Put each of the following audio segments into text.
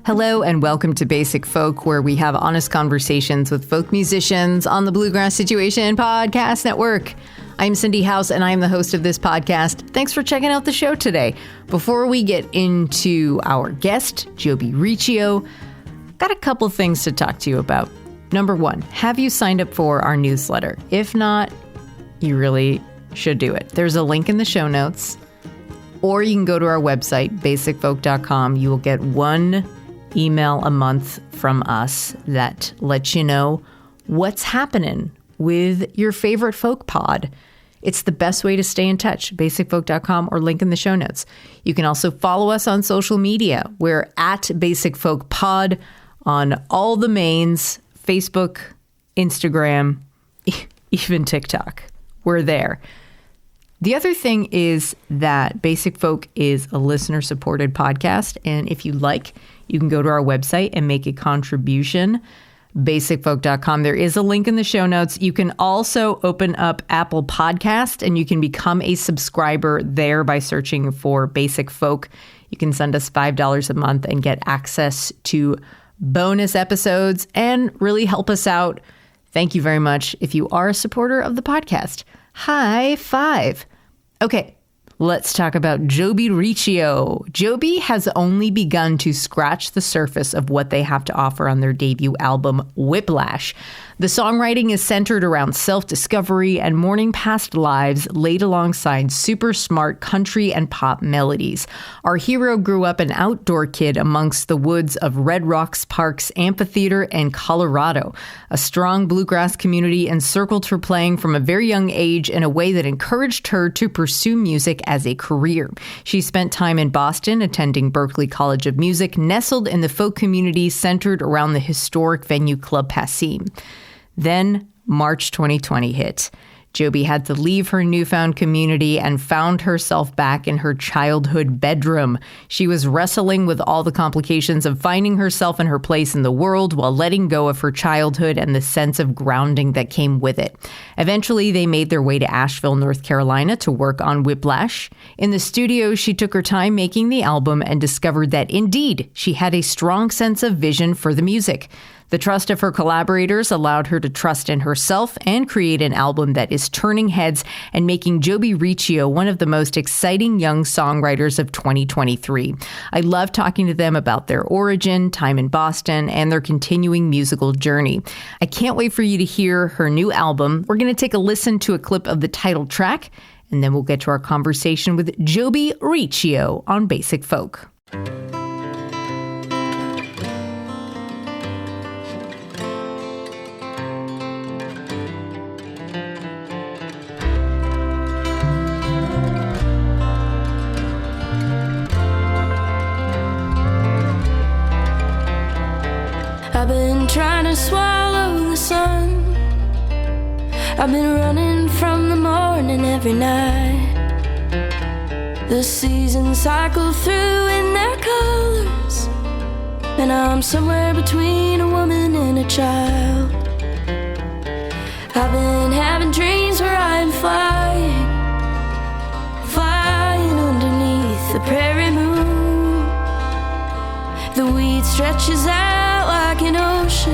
Hello and welcome to Basic Folk, where we have honest conversations with folk musicians on the Bluegrass Situation Podcast Network. I'm Cindy House and I am the host of this podcast. Thanks for checking out the show today. Before we get into our guest, Jobi Riccio, got a couple things to talk to you about. Number one, have you signed up for our newsletter? If not, you really should do it. There's a link in the show notes, or you can go to our website, basicfolk.com. You will get one email a month from us that lets you know what's happening with your favorite folk pod. It's the best way to stay in touch, basicfolk.com or link in the show notes. You can also follow us on social media. We're at Basic Folk Pod on all the mains, Facebook, Instagram, even TikTok. We're there. The other thing is that Basic Folk is a listener-supported podcast, and if you like, you can go to our website and make a contribution, basicfolk.com. There is a link in the show notes. You can also open up Apple Podcast, and you can become a subscriber there by searching for Basic Folk. You can send us $5 a month and get access to bonus episodes and really help us out. Thank you very much if you are a supporter of the podcast. High five. Okay, let's talk about Jobi Riccio. Jobi has only begun to scratch the surface of what they have to offer on their debut album, Whiplash. The songwriting is centered around self-discovery and mourning past lives laid alongside super smart country and pop melodies. Our hero grew up an outdoor kid amongst the woods of Red Rocks Park's amphitheater in Colorado. A strong bluegrass community encircled her playing from a very young age in a way that encouraged her to pursue music as a career. She spent time in Boston attending Berklee College of Music, nestled in the folk community centered around the historic venue Club Passim. Then March 2020 hit. Jobi had to leave her newfound community and found herself back in her childhood bedroom. She was wrestling with all the complications of finding herself and her place in the world while letting go of her childhood and the sense of grounding that came with it. Eventually, they made their way to Asheville, North Carolina to work on Whiplash. In the studio, she took her time making the album and discovered that indeed, she had a strong sense of vision for the music. The trust of her collaborators allowed her to trust in herself and create an album that is turning heads and making Jobi Riccio one of the most exciting young songwriters of 2023. I love talking to them about their origin, time in Boston, and their continuing musical journey. I can't wait for you to hear her new album. We're going to take a listen to a clip of the title track, and then we'll get to our conversation with Jobi Riccio on Basic Folk. I've been trying to swallow the sun. I've been running from the morning every night. The seasons cycle through in their colors, and I'm somewhere between a woman and a child. I've been having dreams where I'm flying, flying underneath the prairie moon. The weed stretches out like an ocean,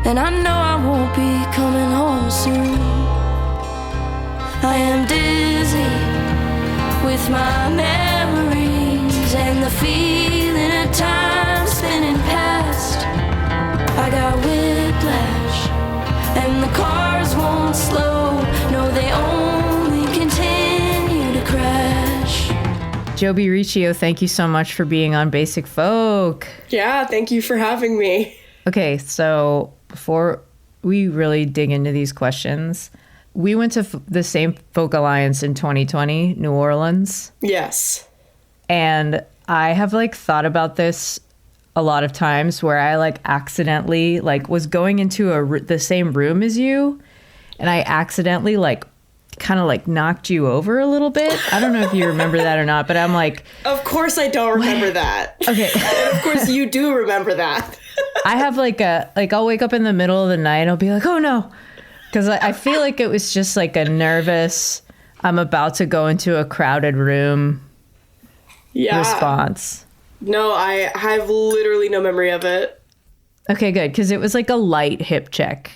and I know I won't be coming home soon. I am dizzy with my memories and the feeling of time spinning past. I got whiplash, and the cars won't slow. No, they only continue to crash. Jobi Riccio, thank you so much for being on Basic Folk. Yeah, thank you for having me. Okay, so before we really dig into these questions, we went to the same Folk Alliance in 2020, New Orleans. Yes. And I have thought about this a lot of times where I accidentally was going into the same room as you, and I accidentally kind of knocked you over a little bit. I don't know if you remember that or not, but I'm like... Of course I don't remember that. Okay. And of course you do remember that. I have I'll wake up in the middle of the night and I'll be like, oh no. Because I feel like it was just a nervous, I'm about to go into a crowded room response. No, I have literally no memory of it. Okay, good, because it was like a light hip check.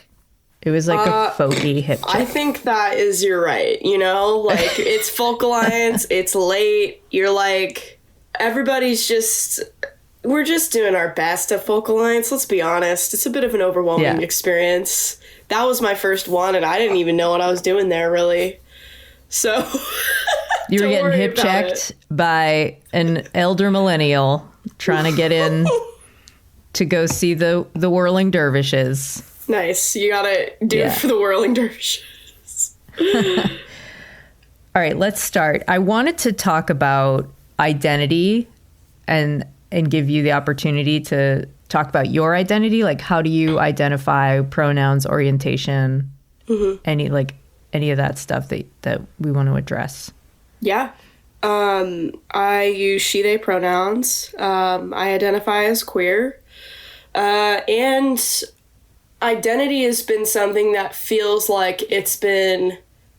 It was like a folky hip check. I think that is, you're right, you know? Like, it's Folk Alliance, it's late, you're like, everybody's just, we're just doing our best at Folk Alliance, let's be honest. It's a bit of an overwhelming experience. That was my first one, and I didn't even know what I was doing there, really. So, you were getting hip checked by an elder millennial trying to get in to go see the Whirling Dervishes. Nice. You gotta do it for the Whirling Dervishes. All right, let's start. I wanted to talk about identity and give you the opportunity to talk about your identity. Like, how do you identify, pronouns, orientation, any of that stuff that we want to address? Yeah. I use she, they pronouns. I identify as queer. And identity has been something that feels like it's been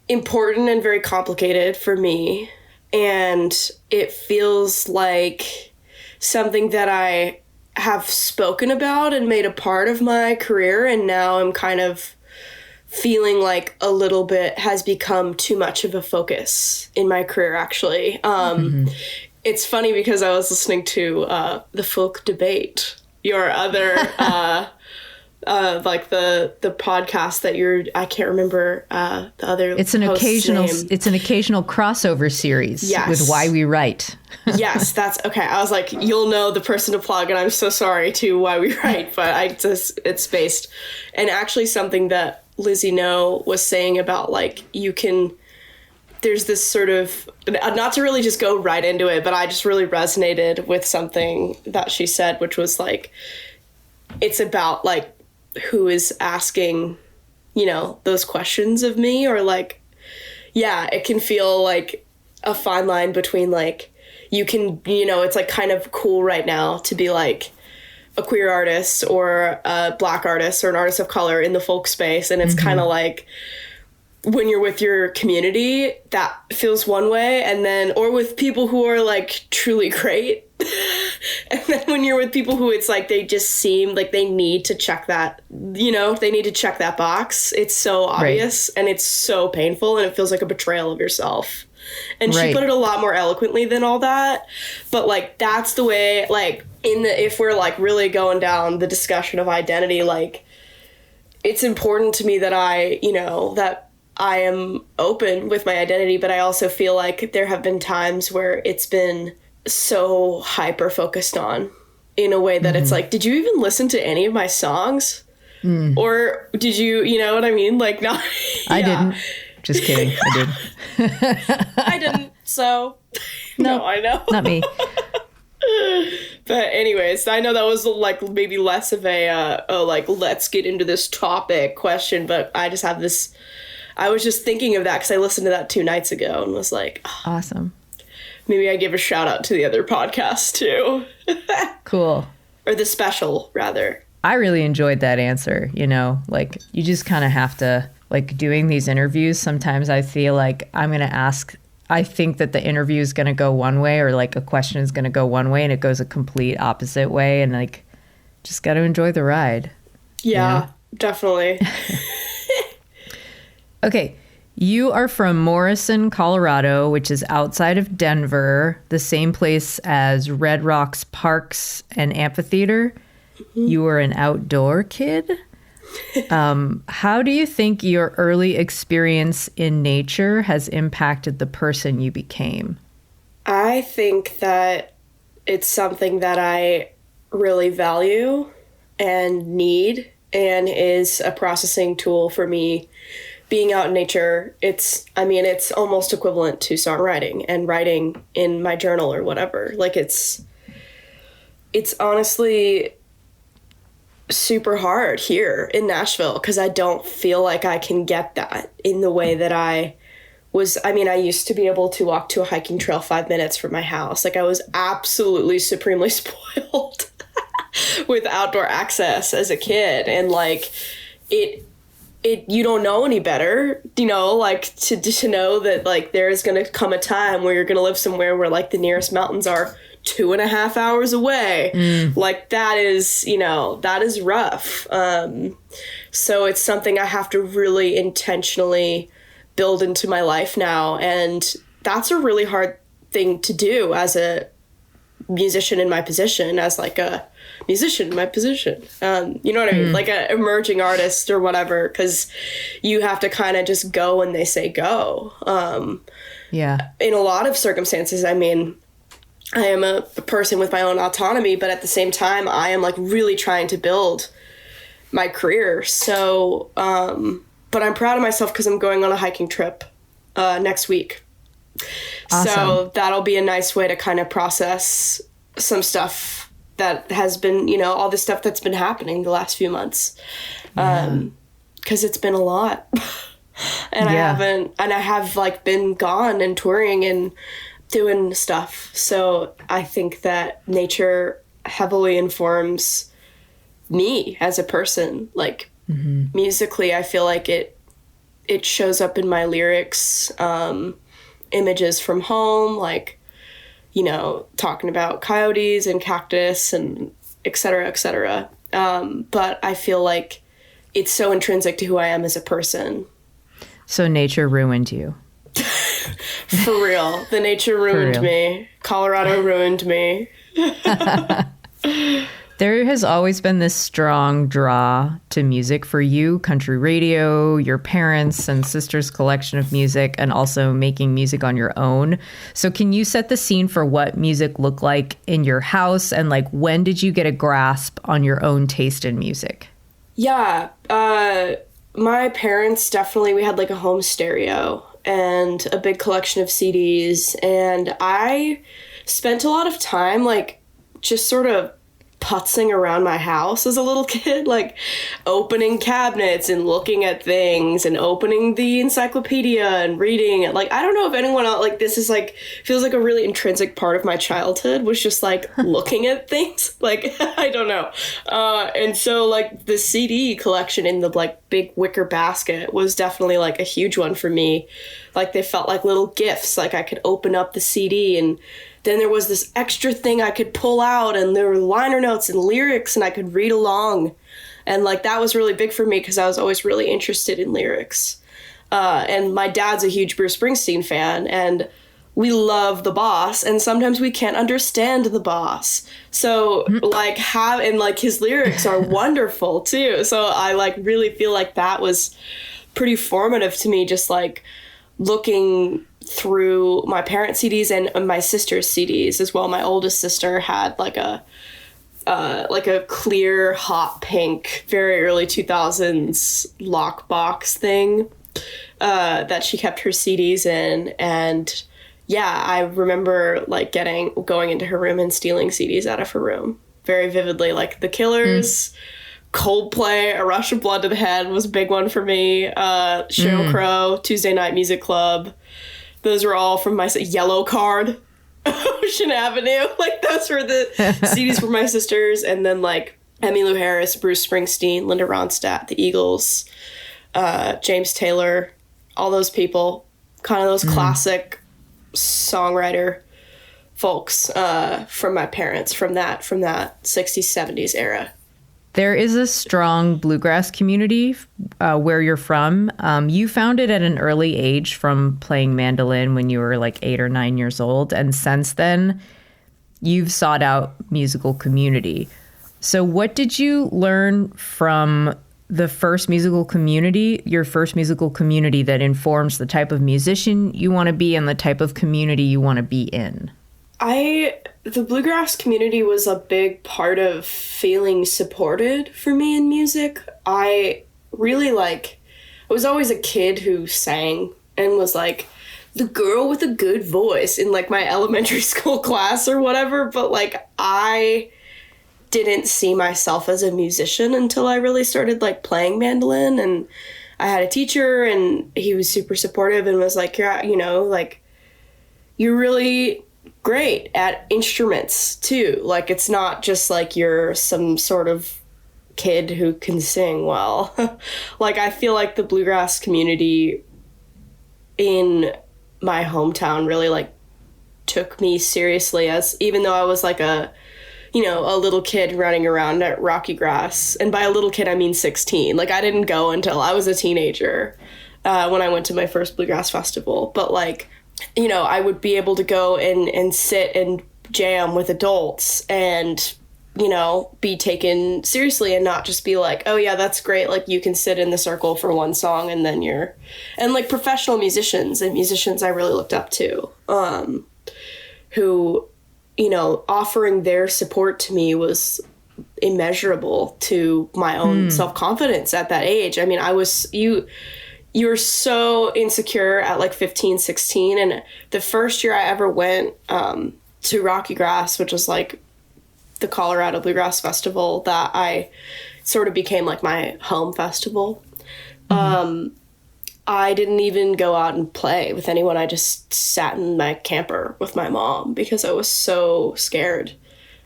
important and very complicated for me. And it feels like something that I have spoken about and made a part of my career. And now I'm kind of feeling like a little bit has become too much of a focus in my career, actually. It's funny because I was listening to the Folk Debate, your other like the podcast that I can't remember the other. It's an occasional crossover series with Why We Write. Yes, that's okay. I was like, you'll know the person to plug, and I'm so sorry to Why We Write, but it's based, and actually something that Lizzie No was saying about like there's this sort of, not to really just go right into it, but I just really resonated with something that she said, which was like, it's about like who is asking, those questions of me, or like, it can feel like a fine line between like, you can, it's like kind of cool right now to be like a queer artist or a Black artist or an artist of color in the folk space. And it's kind of like, when you're with your community, that feels one way, and then, or with people who are like truly great. And then when you're with people who it's like, they just seem like they need to check that, they need to check that box. It's so obvious and it's so painful, and it feels like a betrayal of yourself. And she put it a lot more eloquently than all that. But like, that's the way, like if we're like really going down the discussion of identity, like it's important to me that that I am open with my identity, but I also feel like there have been times where it's been so hyper focused on in a way that it's like, did you even listen to any of my songs? Or did you, you know what I mean? Like, not, I didn't. Just kidding. I did. I didn't. So no, I know. Not me. But anyways, I know that was like maybe less of a like, let's get into this topic question, but I just have this, I was just thinking of that because I listened to that 2 nights ago and was like, awesome. Maybe I give a shout out to the other podcast too. Cool. Or the special, rather. I really enjoyed that answer. Like, you just kind of have to, like, doing these interviews, sometimes I feel like I'm going to ask, I think that the interview is going to go one way, or like a question is going to go one way and it goes a complete opposite way. And like, just got to enjoy the ride. Yeah, definitely. Okay. You are from Morrison, Colorado, which is outside of Denver, the same place as Red Rocks Parks and Amphitheater. You were an outdoor kid. How do you think your early experience in nature has impacted the person you became? I think that it's something that I really value and need, and is a processing tool for me. Being out in nature, it's almost equivalent to songwriting and writing in my journal or whatever. Like, it's honestly super hard here in Nashville because I don't feel like I can get that in the way that I used to be able to walk to a hiking trail 5 minutes from my house. Like, I was absolutely supremely spoiled with outdoor access as a kid. And like, you don't know any better, like to know that like there's going to come a time where you're going to live somewhere where like the nearest mountains are 2.5 hours away. Like that is, that is rough. So it's something I have to really intentionally build into my life now. And that's a really hard thing to do as a musician in my position, as like a musician in my position. You know what I mean? Like an emerging artist or whatever, because you have to kind of just go when they say go. In a lot of circumstances, I mean, I am a person with my own autonomy, but at the same time, I am like really trying to build my career. So, but I'm proud of myself because I'm going on a hiking trip next week. Awesome. So that'll be a nice way to kind of process some stuff that has been, all the stuff that's been happening the last few months. Because it's been a lot. And I have like been gone and touring and doing stuff. So I think that nature heavily informs me as a person. Like musically, I feel like it shows up in my lyrics, images from home, like, talking about coyotes and cactus and et cetera, et cetera. But I feel like it's so intrinsic to who I am as a person. So nature ruined you. For real. The nature ruined me. Colorado ruined me. There has always been this strong draw to music for you, country radio, your parents' and sisters' collection of music, and also making music on your own. So can you set the scene for what music looked like in your house, and like when did you get a grasp on your own taste in music? Yeah, my parents definitely, we had like a home stereo and a big collection of CDs, and I spent a lot of time like just sort of putzing around my house as a little kid, like opening cabinets and looking at things and opening the encyclopedia and reading it. Like, I don't know if anyone else, like, this is like, feels like a really intrinsic part of my childhood, was just like looking at things. Like, I don't know. And so like the CD collection in the like big wicker basket was definitely like a huge one for me. Like they felt like little gifts. Like I could open up the CD and then there was this extra thing I could pull out, and there were liner notes and lyrics, and I could read along. And like that was really big for me because I was always really interested in lyrics. And my dad's a huge Bruce Springsteen fan, and we love The Boss, and sometimes we can't understand The Boss. So like and like his lyrics are wonderful too. So I like really feel like that was pretty formative to me, just like looking through my parents' CDs and my sister's CDs as well. My oldest sister had like a clear hot pink, very early 2000s lockbox thing that she kept her CDs in. And yeah, I remember like going into her room and stealing CDs out of her room very vividly. Like The Killers, Coldplay, A Rush of Blood to the Head was a big one for me. Sheryl Crow, Tuesday Night Music Club. Those were all from my Yellow Card, Ocean Avenue. Like those were the CDs for my sisters. And then like Emmylou Harris, Bruce Springsteen, Linda Ronstadt, the Eagles, James Taylor, all those people, kind of those classic songwriter folks from my parents from that 60s, 70s era. There is a strong bluegrass community where you're from. You found it at an early age from playing mandolin when you were like 8 or 9 years old. And since then, you've sought out musical community. So what did you learn from the first musical community, your first musical community, that informs the type of musician you want to be and the type of community you want to be in? The bluegrass community was a big part of feeling supported for me in music. I really I was always a kid who sang and was like the girl with a good voice in like my elementary school class or whatever. But like I didn't see myself as a musician until I really started like playing mandolin. And I had a teacher and he was super supportive and was like, you're really great at instruments too. Like it's not just like you're some sort of kid who can sing well. Like I feel like the bluegrass community in my hometown really like took me seriously, as even though I was like a little kid running around at Rocky Grass. And by a little kid, I mean 16. Like, I didn't go until I was a teenager when I went to my first bluegrass festival. But, like, I would be able to go and sit and jam with adults and, be taken seriously and not just be like, oh, yeah, that's great. Like, you can sit in the circle for one song and then and, like, professional musicians and musicians I really looked up to, who, offering their support to me was immeasurable to my own self-confidence at that age. I mean, you're so insecure at like 15, 16. And the first year I ever went to Rocky Grass, which was like the Colorado Bluegrass Festival, that I sort of became like my home festival. I didn't even go out and play with anyone. I just sat in my camper with my mom because I was so scared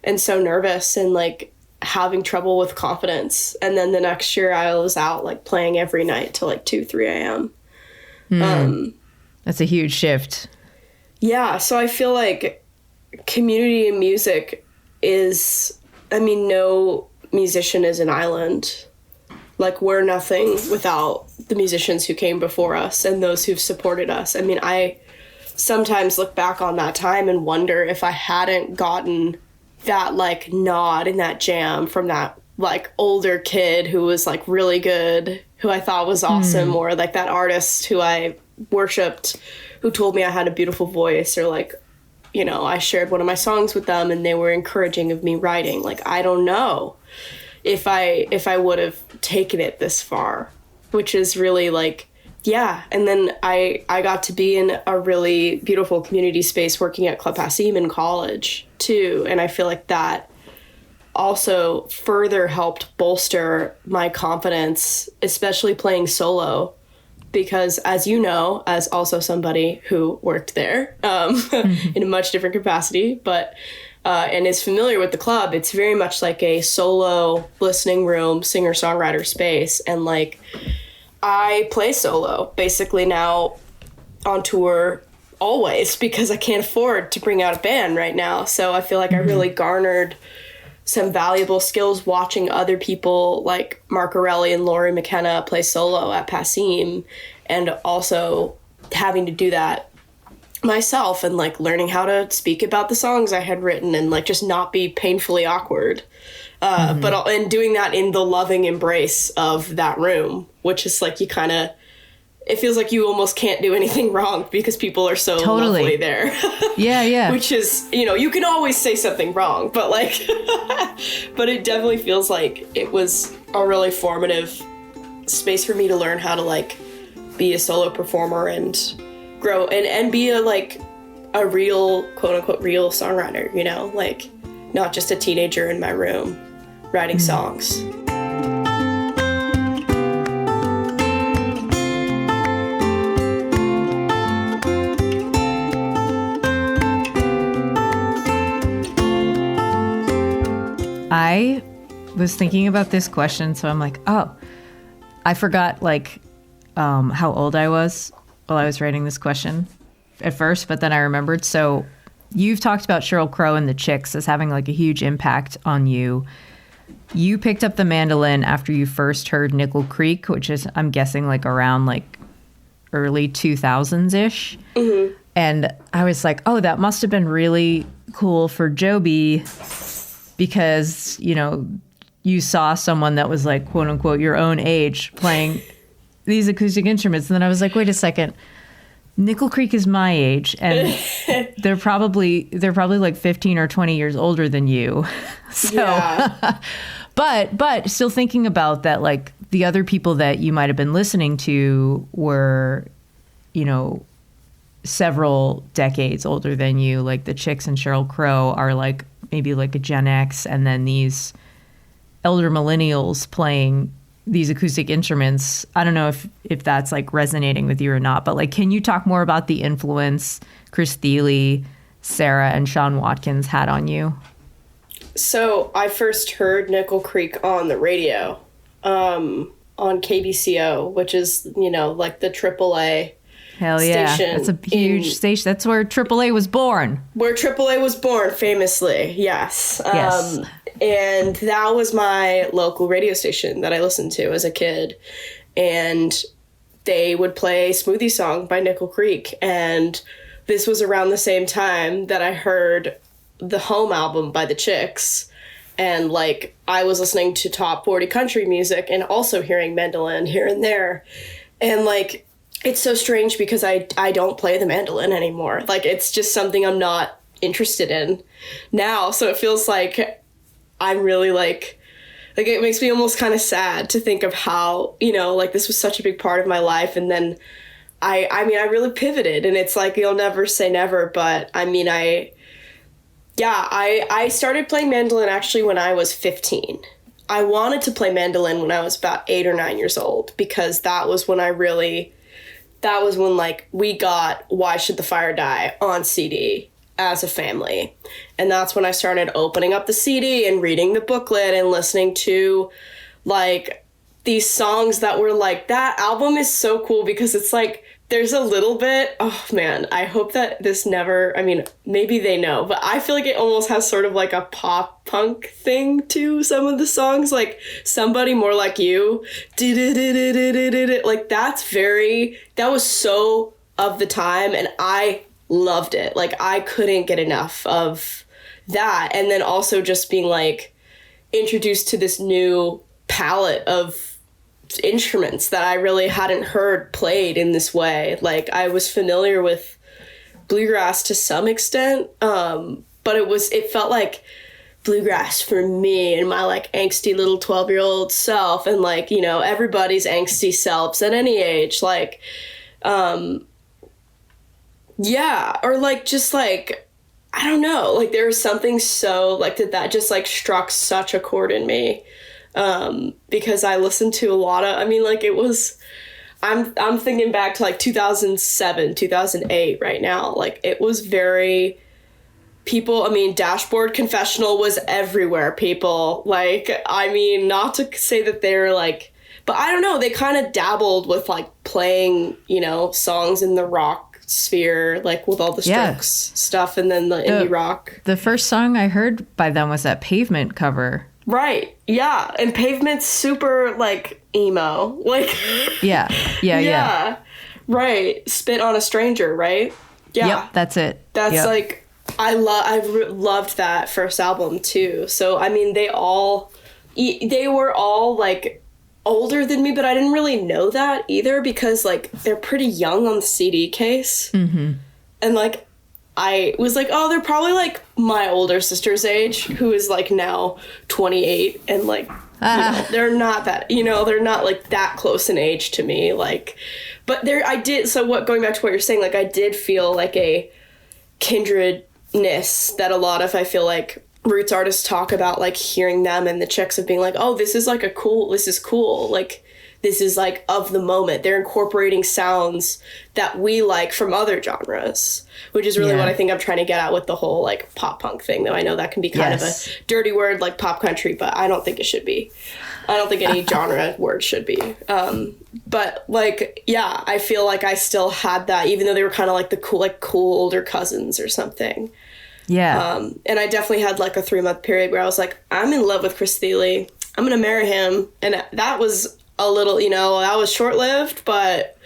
and so nervous and like having trouble with confidence. And then the next year I was out like playing every night till like 2, 3 a.m. That's a huge shift. Yeah. So I feel like community in music is, no musician is an island. Like, we're nothing without the musicians who came before us and those who've supported us. I mean, I sometimes look back on that time and wonder if I hadn't gotten that, like, nod in that jam from that, like, older kid who was, like, really good, who I thought was awesome, or, like, that artist who I worshipped, who told me I had a beautiful voice, or, like, I shared one of my songs with them and they were encouraging of me writing. Like, I don't know if I would have taken it this far, which is really like, yeah. And then I got to be in a really beautiful community space working at Club Passim in college too. And I feel like that also further helped bolster my confidence, especially playing solo, because as you know, as also somebody who worked there in a much different capacity, but and is familiar with the club, it's very much like a solo listening room, singer-songwriter space. And like, I play solo basically now on tour always because I can't afford to bring out a band right now. So I feel like I really garnered some valuable skills watching other people like Mark Orelli and Laurie McKenna play solo at Passim, and also having to do that myself and like learning how to speak about the songs I had written and like just not be painfully awkward. And doing that in the loving embrace of that room, which is like, it feels like you almost can't do anything wrong because people are so lovely there. Yeah. Which is, you can always say something wrong, but like, but it definitely feels like it was a really formative space for me to learn how to like be a solo performer and grow and be a real, quote unquote, real songwriter, like not just a teenager in my room writing songs. I was thinking about this question, so I'm like, oh, I forgot how old I was while I was writing this question at first, but then I remembered. So you've talked about Sheryl Crow and the Chicks as having like a huge impact on you. You picked up the mandolin after you first heard Nickel Creek, which is, I'm guessing, like around like early 2000s-ish. Mm-hmm. And I was like, oh, that must have been really cool for Jobi because, you saw someone that was like, quote unquote, your own age playing these acoustic instruments. And then I was like, wait a second. Nickel Creek is my age, and they're probably like 15 or 20 years older than you. So, yeah. but still thinking about that, like the other people that you might have been listening to were, several decades older than you. Like the Chicks and Sheryl Crow are like maybe like a Gen X, and then these elder millennials playing these acoustic instruments. I don't know if that's like resonating with you or not, but like, can you talk more about the influence Chris Thile, Sarah, and Sean Watkins had on you? So I first heard Nickel Creek on the radio, on KBCO, which is, like the AAA Hell yeah. station. That's a huge station. That's where AAA was born. Where AAA was born, famously. Yes. Yes. And that was my local radio station that I listened to as a kid. And they would play Smoothie Song by Nickel Creek. And this was around the same time that I heard the Home album by the Chicks. And, like, I was listening to top 40 country music and also hearing mandolin here and there. And, like, it's so strange because I don't play the mandolin anymore. Like, it's just something I'm not interested in now. So it feels like I'm really, like it makes me almost kind of sad to think of how, you know, like, this was such a big part of my life. And then I mean, I really pivoted, and it's like, you'll never say never. But I mean, I started playing mandolin actually when I was 15. I wanted to play mandolin when I was about 8 or 9 years old, because that was when like we got Why Should the Fire Die on CD as a family. And that's when I started opening up the CD and reading the booklet and listening to, like, these songs that were like, that album is so cool because it's like, there's a little bit, oh man, I hope that this never, I mean, maybe they know, but I feel like it almost has sort of like a pop punk thing to some of the songs, like Somebody More Like You, like that was so of the time, and I loved it. Like, I couldn't get enough of that. And then also just being, like, introduced to this new palette of instruments that I really hadn't heard played in this way. Like, I was familiar with bluegrass to some extent, but it felt like bluegrass for me and my, like, angsty little 12-year-old self, and, like, you know, everybody's angsty selves at any age, like, yeah, or, like, just, like, I don't know, like, there was something so, like, that just, like, struck such a chord in me, because I listened to a lot of, I mean, like, it was, I'm thinking back to, like, 2007, 2008 right now, like, it was very, people, I mean, Dashboard Confessional was everywhere, people, like, I mean, not to say that they're, like, but I don't know, they kind of dabbled with, like, playing, you know, songs in the rock sphere, like, with all the Strokes stuff, and then the indie rock. The first song I heard by them was that Pavement cover. Right, yeah, and Pavement's super, like, emo, like, yeah, right, Spit on a Stranger, right? Yeah, yep, that's it. That's like, I loved that first album too. So I mean, they were all, like, older than me, but I didn't really know that either, because, like, they're pretty young on the CD case. Mm-hmm. And, like, I was like, oh, they're probably, like, my older sister's age, who is, like, now 28, and, like, you know, they're not that, you know, they're not, like, that close in age to me, like, but going back to what you're saying, like, I did feel like a kindredness that a lot of, I feel like, roots artists talk about, like, hearing them and the Chicks of being like, oh, this is cool, like, this is, like, of the moment. They're incorporating sounds that we like from other genres, which is really what I think I'm trying to get at with the whole, like, pop punk thing, though I know that can be kind of a dirty word, like pop country, but I don't think it should be. I don't think any genre word should be. But, like, yeah, I feel like I still had that, even though they were kind of like the cool older cousins or something. Yeah. And I definitely had, like, a 3-month period where I was like, I'm in love with Chris Thile. I'm going to marry him. And that was a little, you know, that was short-lived, but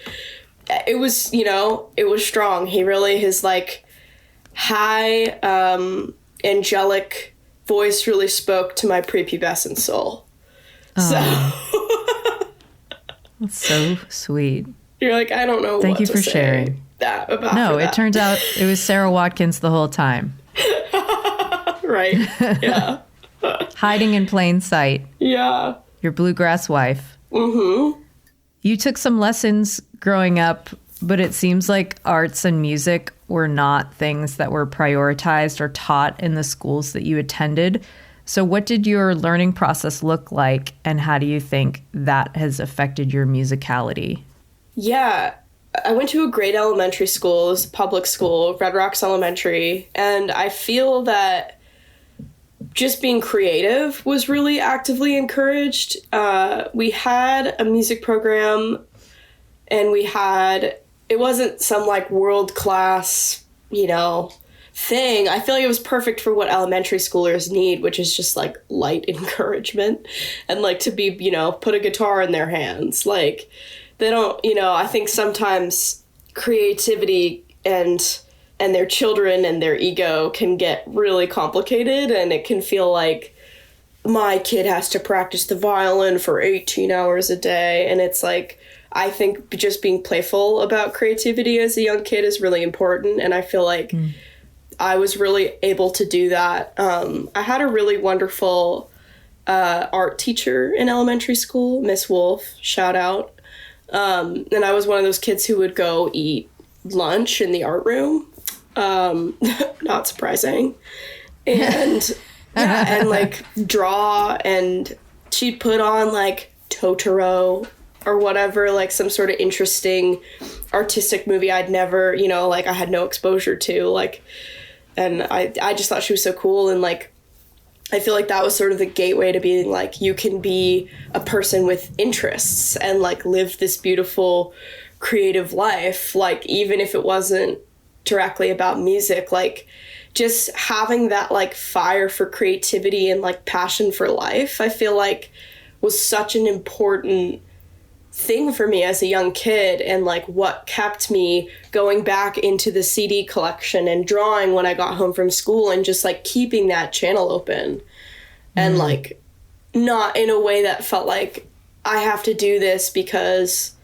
it was, you know, it was strong. He really, his, like, high, angelic voice really spoke to my prepubescent soul. So. That's so sweet. You're like, I don't know Thank what you to for say sharing. That about No, that. it turns out it was Sarah Watkins the whole time. Right. Yeah. Hiding in plain sight. Yeah. Your bluegrass wife. Mm-hmm. You took some lessons growing up, but it seems like arts and music were not things that were prioritized or taught in the schools that you attended. So what did your learning process look like, and how do you think that has affected your musicality? Yeah. I went to a great elementary school. It was a public school, Red Rocks Elementary, and I feel that just being creative was really actively encouraged. We had a music program, and we had it wasn't some like world class, you know, thing. I feel like it was perfect for what elementary schoolers need, which is just like light encouragement and like to be, you know, put a guitar in their hands. Like they don't, you know, I think sometimes creativity and their children and their ego can get really complicated, and it can feel like my kid has to practice the violin for 18 hours a day. And it's like, I think just being playful about creativity as a young kid is really important. And I feel like I was really able to do that. I had a really wonderful art teacher in elementary school, Miss Wolf, shout out. And I was one of those kids who would go eat lunch in the art room. Not surprising. And yeah, and like draw, and she'd put on like Totoro or whatever, like some sort of interesting artistic movie I'd never, you know, like I had no exposure to, like, and I just thought she was so cool. And like, I feel like that was sort of the gateway to being like, you can be a person with interests and like live this beautiful creative life. Like, even if it wasn't directly about music, like just having that like fire for creativity and like passion for life, I feel like was such an important thing for me as a young kid, and like what kept me going back into the CD collection and drawing when I got home from school, and just like keeping that channel open and like not in a way that felt like I have to do this because,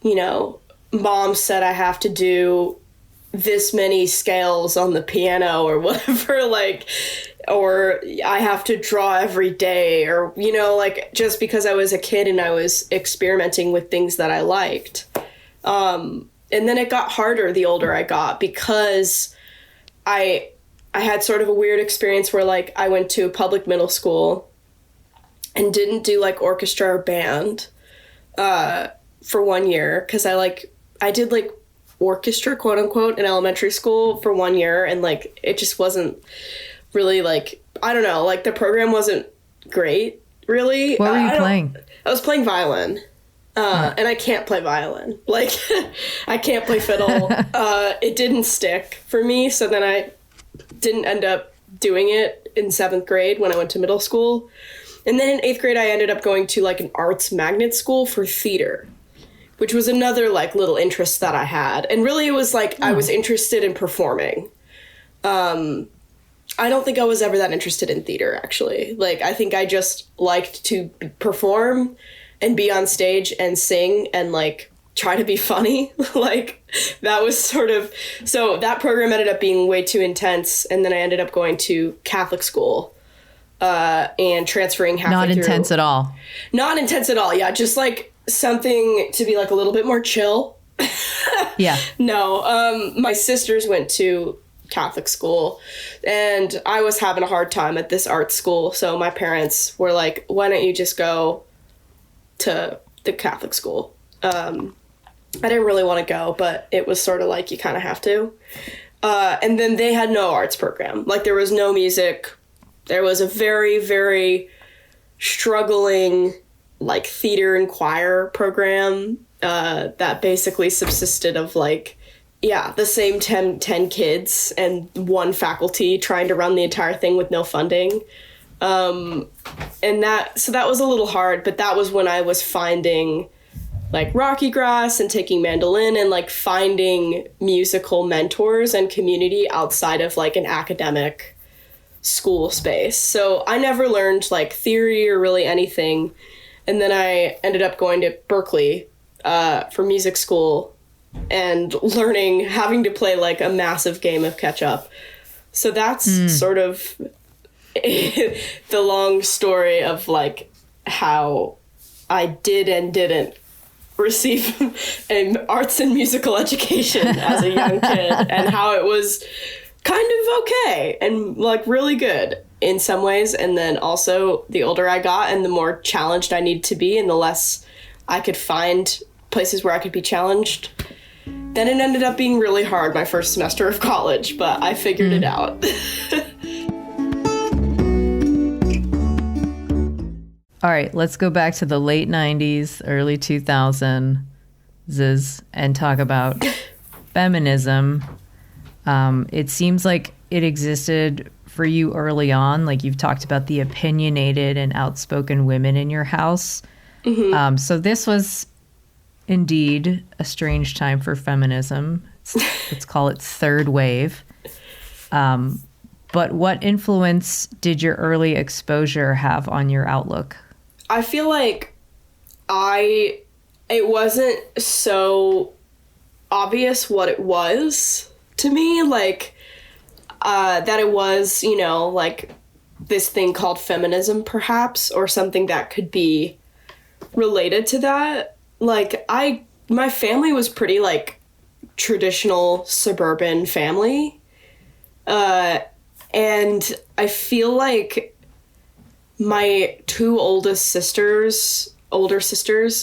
you know, mom said I have to do this many scales on the piano or whatever, like, or I have to draw every day, or, you know, like just because I was a kid and I was experimenting with things that I liked. And then it got harder the older I got, because I had sort of a weird experience where like I went to a public middle school and didn't do like orchestra or band for 1 year, because I did like orchestra, quote unquote, in elementary school for 1 year, and like it just wasn't really like, I don't know, like the program wasn't great, really. What were you playing? I was playing violin. And I can't play violin. Like, I can't play fiddle. It didn't stick for me, so then I didn't end up doing it in 7th grade when I went to middle school. And then in 8th grade, I ended up going to like an arts magnet school for theater, which was another like little interest that I had. And really it was like, I was interested in performing. I don't think I was ever that interested in theater, actually. Like, I think I just liked to perform and be on stage and sing and like try to be funny. Like, that was sort of, so that program ended up being way too intense. And then I ended up going to Catholic school and transferring halfway Not through. intense at all. Not intense at all. Yeah. Just like something to be like a little bit more chill. Yeah. No, my sisters went to Catholic school, and I was having a hard time at this art school. So my parents were like, why don't you just go to the Catholic school? I didn't really want to go, but it was sort of like, you kind of have to. And then they had no arts program. Like, there was no music. There was a very, very struggling like theater and choir program that basically subsisted of like, yeah, the same 10 kids and one faculty trying to run the entire thing with no funding. And that was a little hard, but that was when I was finding like Rocky Grass and taking mandolin and like finding musical mentors and community outside of like an academic school space. So I never learned like theory or really anything. And then I ended up going to Berkeley for music school and having to play like a massive game of catch up. So that's sort of the long story of like how I did and didn't receive an arts and musical education as a young kid, and how it was kind of okay and like really good in some ways. And then also the older I got and the more challenged I needed to be and the less I could find places where I could be challenged, then it ended up being really hard my first semester of college, but I figured it out. All right, let's go back to the late 90s, early 2000. and talk about feminism. It seems like it existed for you early on. Like you've talked about the opinionated and outspoken women in your house. Mm-hmm. So this was indeed a strange time for feminism. Let's call it third wave. But what influence did your early exposure have on your outlook? I feel like it wasn't so obvious what it was to me, like that it was, you know, like this thing called feminism perhaps, or something that could be related to that. Like my family was pretty like traditional suburban family. And I feel like my two older sisters,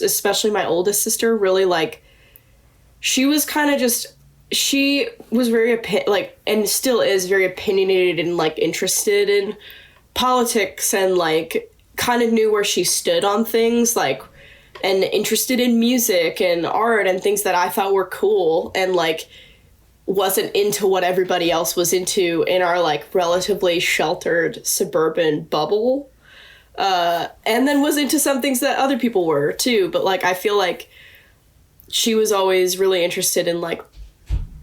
especially my oldest sister, really like, she was kind of just, she was very, and still is very opinionated and like interested in politics and like kind of knew where she stood on things, like, and interested in music and art and things that I thought were cool, and like wasn't into what everybody else was into in our like relatively sheltered suburban bubble. And then was into some things that other people were too. But like, I feel like she was always really interested in like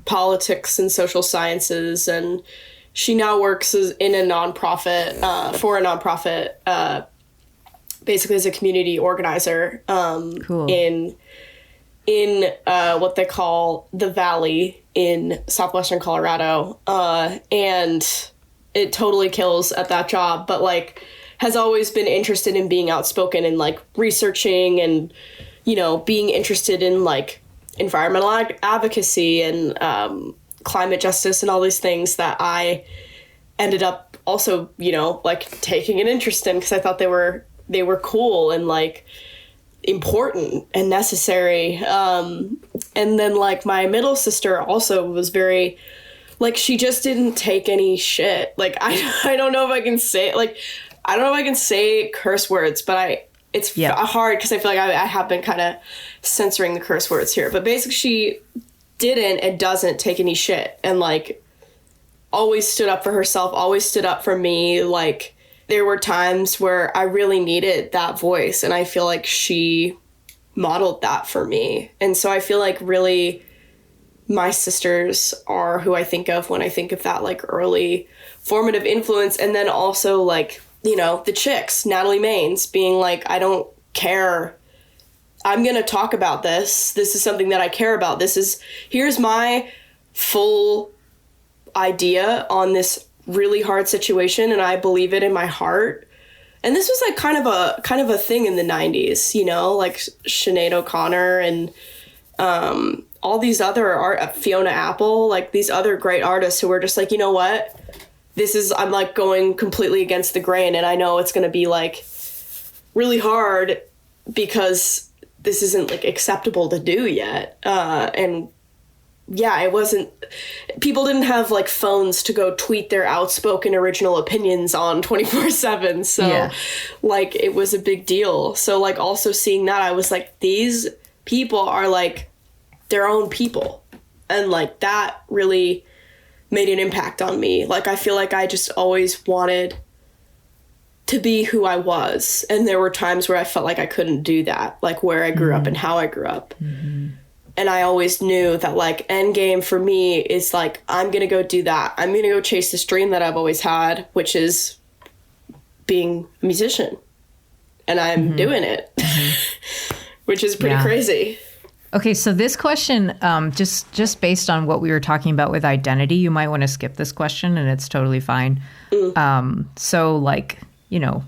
politics and social sciences. And she now works in a nonprofit, for a nonprofit, basically as a community organizer, cool. in what they call the Valley in southwestern Colorado. And it totally kills at that job, but like has always been interested in being outspoken and like researching and, you know, being interested in like environmental advocacy and climate justice and all these things that I ended up also, you know, like taking an interest in because I thought they were cool and like important and necessary. And then like my middle sister also was very like, she just didn't take any shit. Like I don't know if I can say, like, I don't know if I can say curse words, but it's hard because I feel like I have been kind of censoring the curse words here. But basically she didn't and doesn't take any shit, and like always stood up for herself, always stood up for me. Like there were times where I really needed that voice, and I feel like she modeled that for me. And so I feel like really my sisters are who I think of when I think of that like early formative influence. And then also like, you know, the chicks, Natalie Maines, being like, I don't care. I'm going to talk about this. This is something that I care about. Here's my full idea on this really hard situation, and I believe it in my heart. And this was like kind of a thing in the 90s, you know, like Sinead O'Connor and all these other Fiona Apple, like these other great artists who were just like, you know what? I'm like going completely against the grain, and I know it's going to be like really hard because this isn't like acceptable to do yet. And yeah, people didn't have like phones to go tweet their outspoken original opinions on 24/7. So like it was a big deal. So like also seeing that, I was like, these people are like their own people. And like that really made an impact on me. Like, I feel like I just always wanted to be who I was. And there were times where I felt like I couldn't do that, like where I grew up and how I grew up. Mm-hmm. And I always knew that like end game for me is like, I'm going to go do that. I'm going to go chase this dream that I've always had, which is being a musician. And I'm doing it, which is pretty crazy. Okay, so this question, just based on what we were talking about with identity, you might want to skip this question, and it's totally fine. So, like, you know,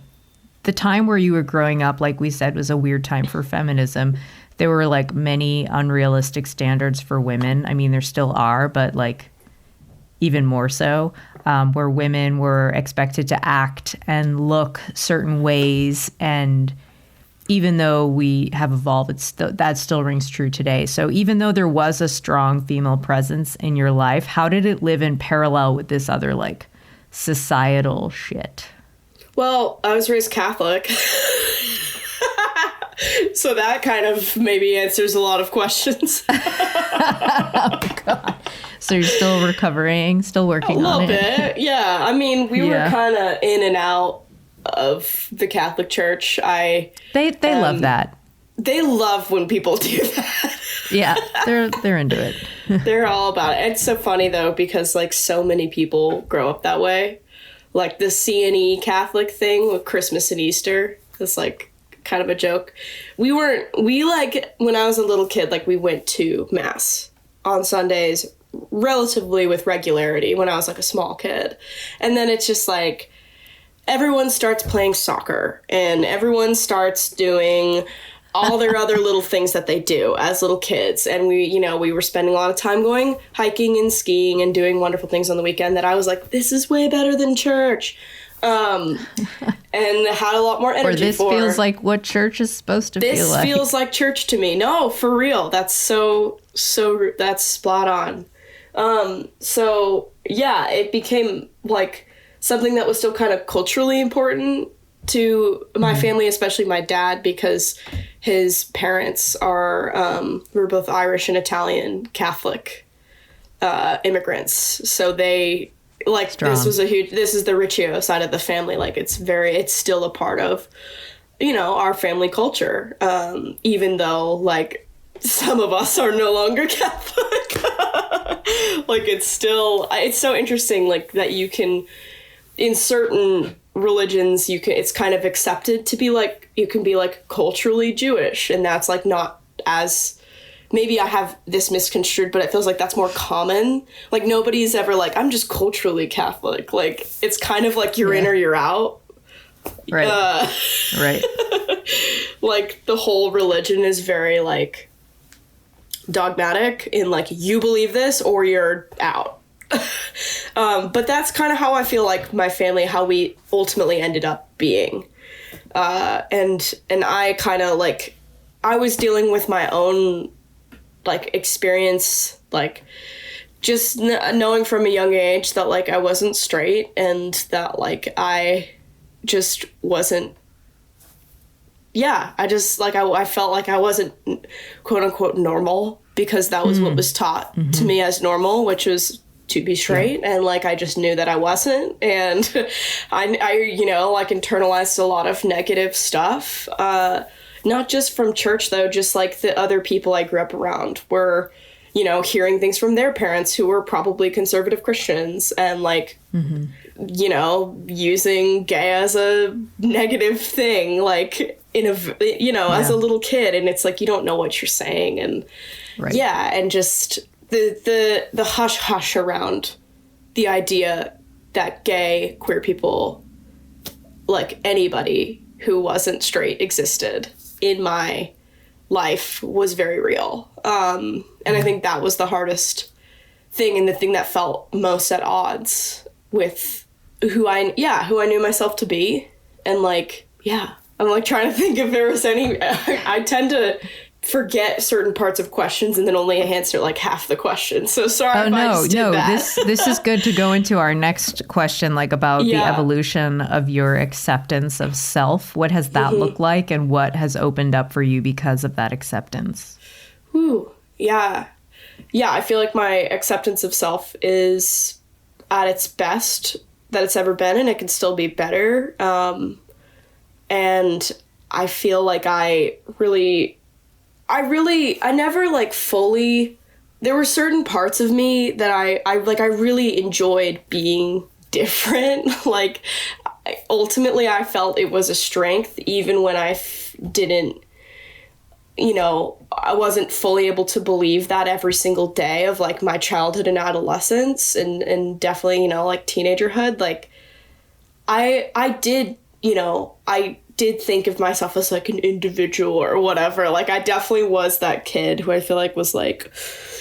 the time where you were growing up, like we said, was a weird time for feminism. There were, like, many unrealistic standards for women. I mean, there still are, but, like, even more so, where women were expected to act and look certain ways, and even though we have evolved, that still rings true today. So even though there was a strong female presence in your life, how did it live in parallel with this other like societal shit? Well, I was raised Catholic. So that kind of maybe answers a lot of questions. Oh, God. So you're still recovering, still working on it? A little bit, yeah. I mean, we were kind of in and out of the Catholic Church. They love that. They love when people do that. Yeah, they're into it. They're all about it. It's so funny, though, because, like, so many people grow up that way. Like, the C&E Catholic thing with Christmas and Easter is, like, kind of a joke. We, like, when I was a little kid, like, we went to Mass on Sundays relatively with regularity when I was, like, a small kid. And then it's just, like, everyone starts playing soccer, and everyone starts doing all their other little things that they do as little kids. And we were spending a lot of time going hiking and skiing and doing wonderful things on the weekend that I was like, this is way better than church. And had a lot more energy or this feels like what church is supposed to feel like. This feels like church to me. No, for real. That's so that's spot on. So yeah, it became like something that was still kind of culturally important to my family, especially my dad, because his parents were both Irish and Italian Catholic immigrants. So they like strong. This is the Riccio side of the family. Like it's still a part of, our family culture. Even though like some of us are no longer Catholic. Like it's so interesting like that you can, in certain religions it's kind of accepted to be like, you can be like culturally Jewish, and that's like not as, maybe I have this misconstrued, but it feels like that's more common. Like nobody's ever like, I'm just culturally Catholic. Like it's kind of like you're in or you're out. Right. Right. Like the whole religion is very like dogmatic in like, you believe this or you're out. But that's kind of how I feel like my family, how we ultimately ended up being. And I kind of like, I was dealing with my own like experience, like just knowing from a young age that like I wasn't straight, and that like I just wasn't, I just like, I felt like I wasn't quote unquote normal, because that was what was taught to me as normal, which was to be straight. And like I just knew that I wasn't, and I like internalized a lot of negative stuff, not just from church though, just like the other people I grew up around were hearing things from their parents who were probably conservative Christians, and like using gay as a negative thing, like in a as a little kid, and it's like you don't know what you're saying, and and just the hush hush around the idea that gay, queer people, like anybody who wasn't straight, existed in my life was very real. And I think that was the hardest thing, and the thing that felt most at odds with who I knew myself to be. And like, I'm like trying to think if there was any, I tend to forget certain parts of questions and then only answer like half the question. So sorry if I just did that. This is good to go into our next question, like about the evolution of your acceptance of self. What has that looked like, and what has opened up for you because of that acceptance? Yeah, I feel like my acceptance of self is at its best that it's ever been, and it can still be better. And I feel like I never like fully, there were certain parts of me that I really enjoyed being different. Like ultimately I felt it was a strength, even when I didn't, I wasn't fully able to believe that every single day of like my childhood and adolescence, and definitely, like teenagerhood. Like I did think of myself as like an individual or whatever. Like I definitely was that kid who I feel like was like,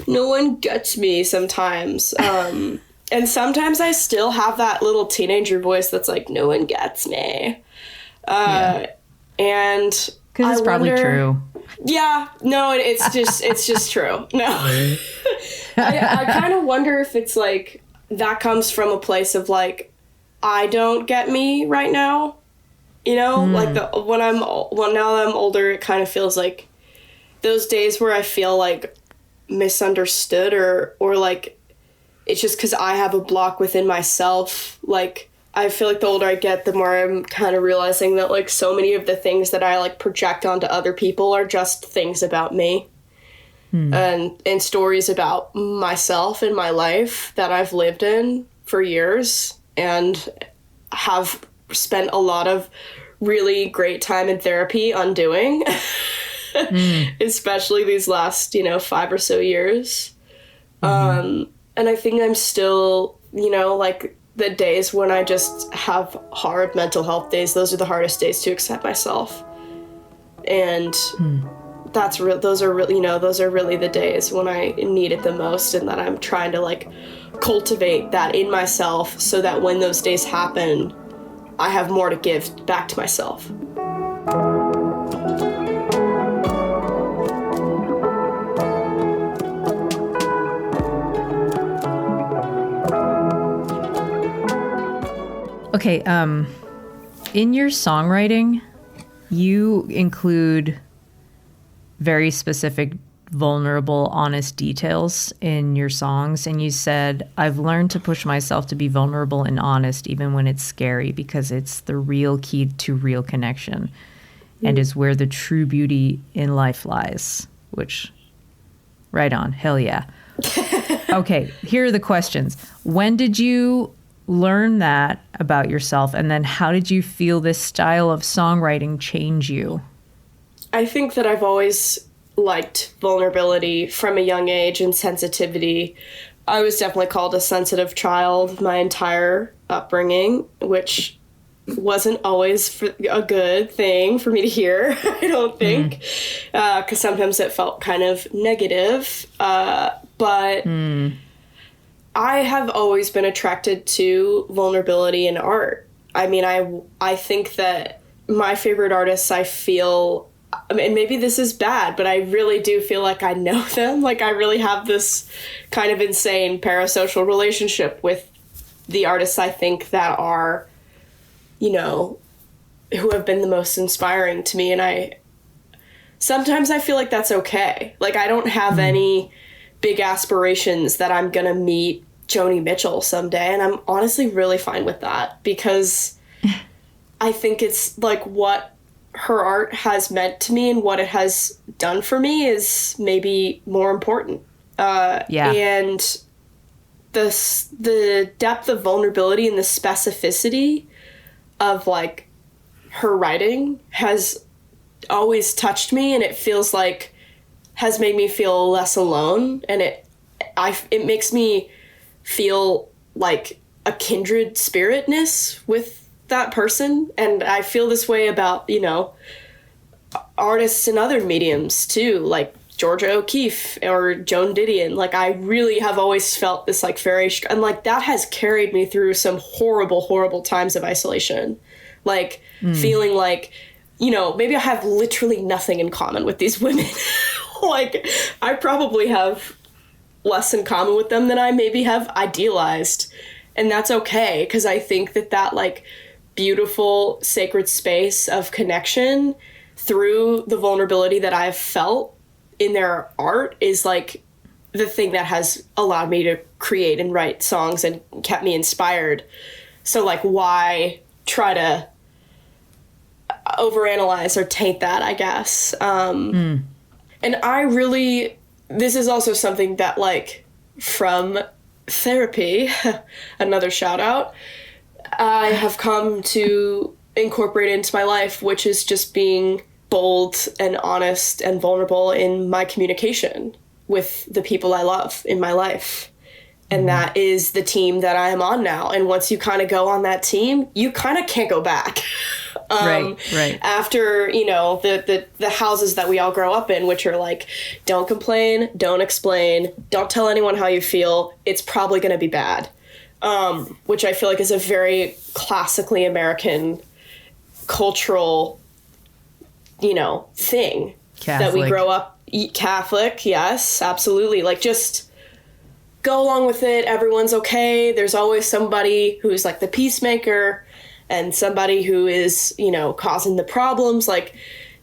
no one gets me sometimes. And sometimes I still have that little teenager voice that's like, no one gets me. And because it's probably true. Yeah, no, it's just true. No, I kind of wonder if it's like that comes from a place of like, I don't get me right now. You know, like when now that I'm older, it kind of feels like those days where I feel like misunderstood or like it's just because I have a block within myself. Like, I feel like the older I get, the more I'm kind of realizing that like so many of the things that I like project onto other people are just things about me. And stories about myself and my life that I've lived in for years and have spent a lot of really great time in therapy undoing, especially these last, 5 or so years. And I think I'm still, like the days when I just have hard mental health days, those are the hardest days to accept myself. And those are really the days when I need it the most, and that I'm trying to like cultivate that in myself so that when those days happen, I have more to give back to myself. Okay, in your songwriting, you include very specific, vulnerable, honest details in your songs. And you said, I've learned to push myself to be vulnerable and honest, even when it's scary, because it's the real key to real connection and is where the true beauty in life lies, which, right on, hell yeah. Okay, here are the questions. When did you learn that about yourself? And then how did you feel this style of songwriting change you? I think that I've always liked vulnerability from a young age and sensitivity. I was definitely called a sensitive child my entire upbringing, which wasn't always a good thing for me to hear, I don't think, because sometimes it felt kind of negative. But I have always been attracted to vulnerability in art. I mean, I think that my favorite artists, I feel, and maybe this is bad, but I really do feel like I know them. Like, I really have this kind of insane parasocial relationship with the artists I think that are, who have been the most inspiring to me. And sometimes I feel like that's okay. Like, I don't have any big aspirations that I'm going to meet Joni Mitchell someday. And I'm honestly really fine with that, because I think it's like what her art has meant to me and what it has done for me is maybe more important. And the depth of vulnerability and the specificity of like her writing has always touched me, and it feels like has made me feel less alone, and it makes me feel like a kindred spiritness with that person. And I feel this way about, artists in other mediums too, like Georgia O'Keeffe or Joan Didion. Like, I really have always felt this like and like that has carried me through some horrible, horrible times of isolation. Like feeling like, maybe I have literally nothing in common with these women. Like, I probably have less in common with them than I maybe have idealized. And that's okay, because I think that like beautiful sacred space of connection through the vulnerability that I've felt in their art is like the thing that has allowed me to create and write songs and kept me inspired. So like, why try to overanalyze or taint that, I guess. And this is also something that like from therapy, another shout out, I have come to incorporate into my life, which is just being bold and honest and vulnerable in my communication with the people I love in my life. And that is the team that I am on now. And once you kind of go on that team, you kind of can't go back. Right. After, the houses that we all grow up in, which are like, don't complain, don't explain, don't tell anyone how you feel. It's probably going to be bad. Which I feel like is a very classically American cultural, thing. Catholic. That we grow up Catholic. Yes, absolutely. Like, just go along with it. Everyone's okay. There's always somebody who's like the peacemaker. and somebody who is, you know, causing the problems. Like,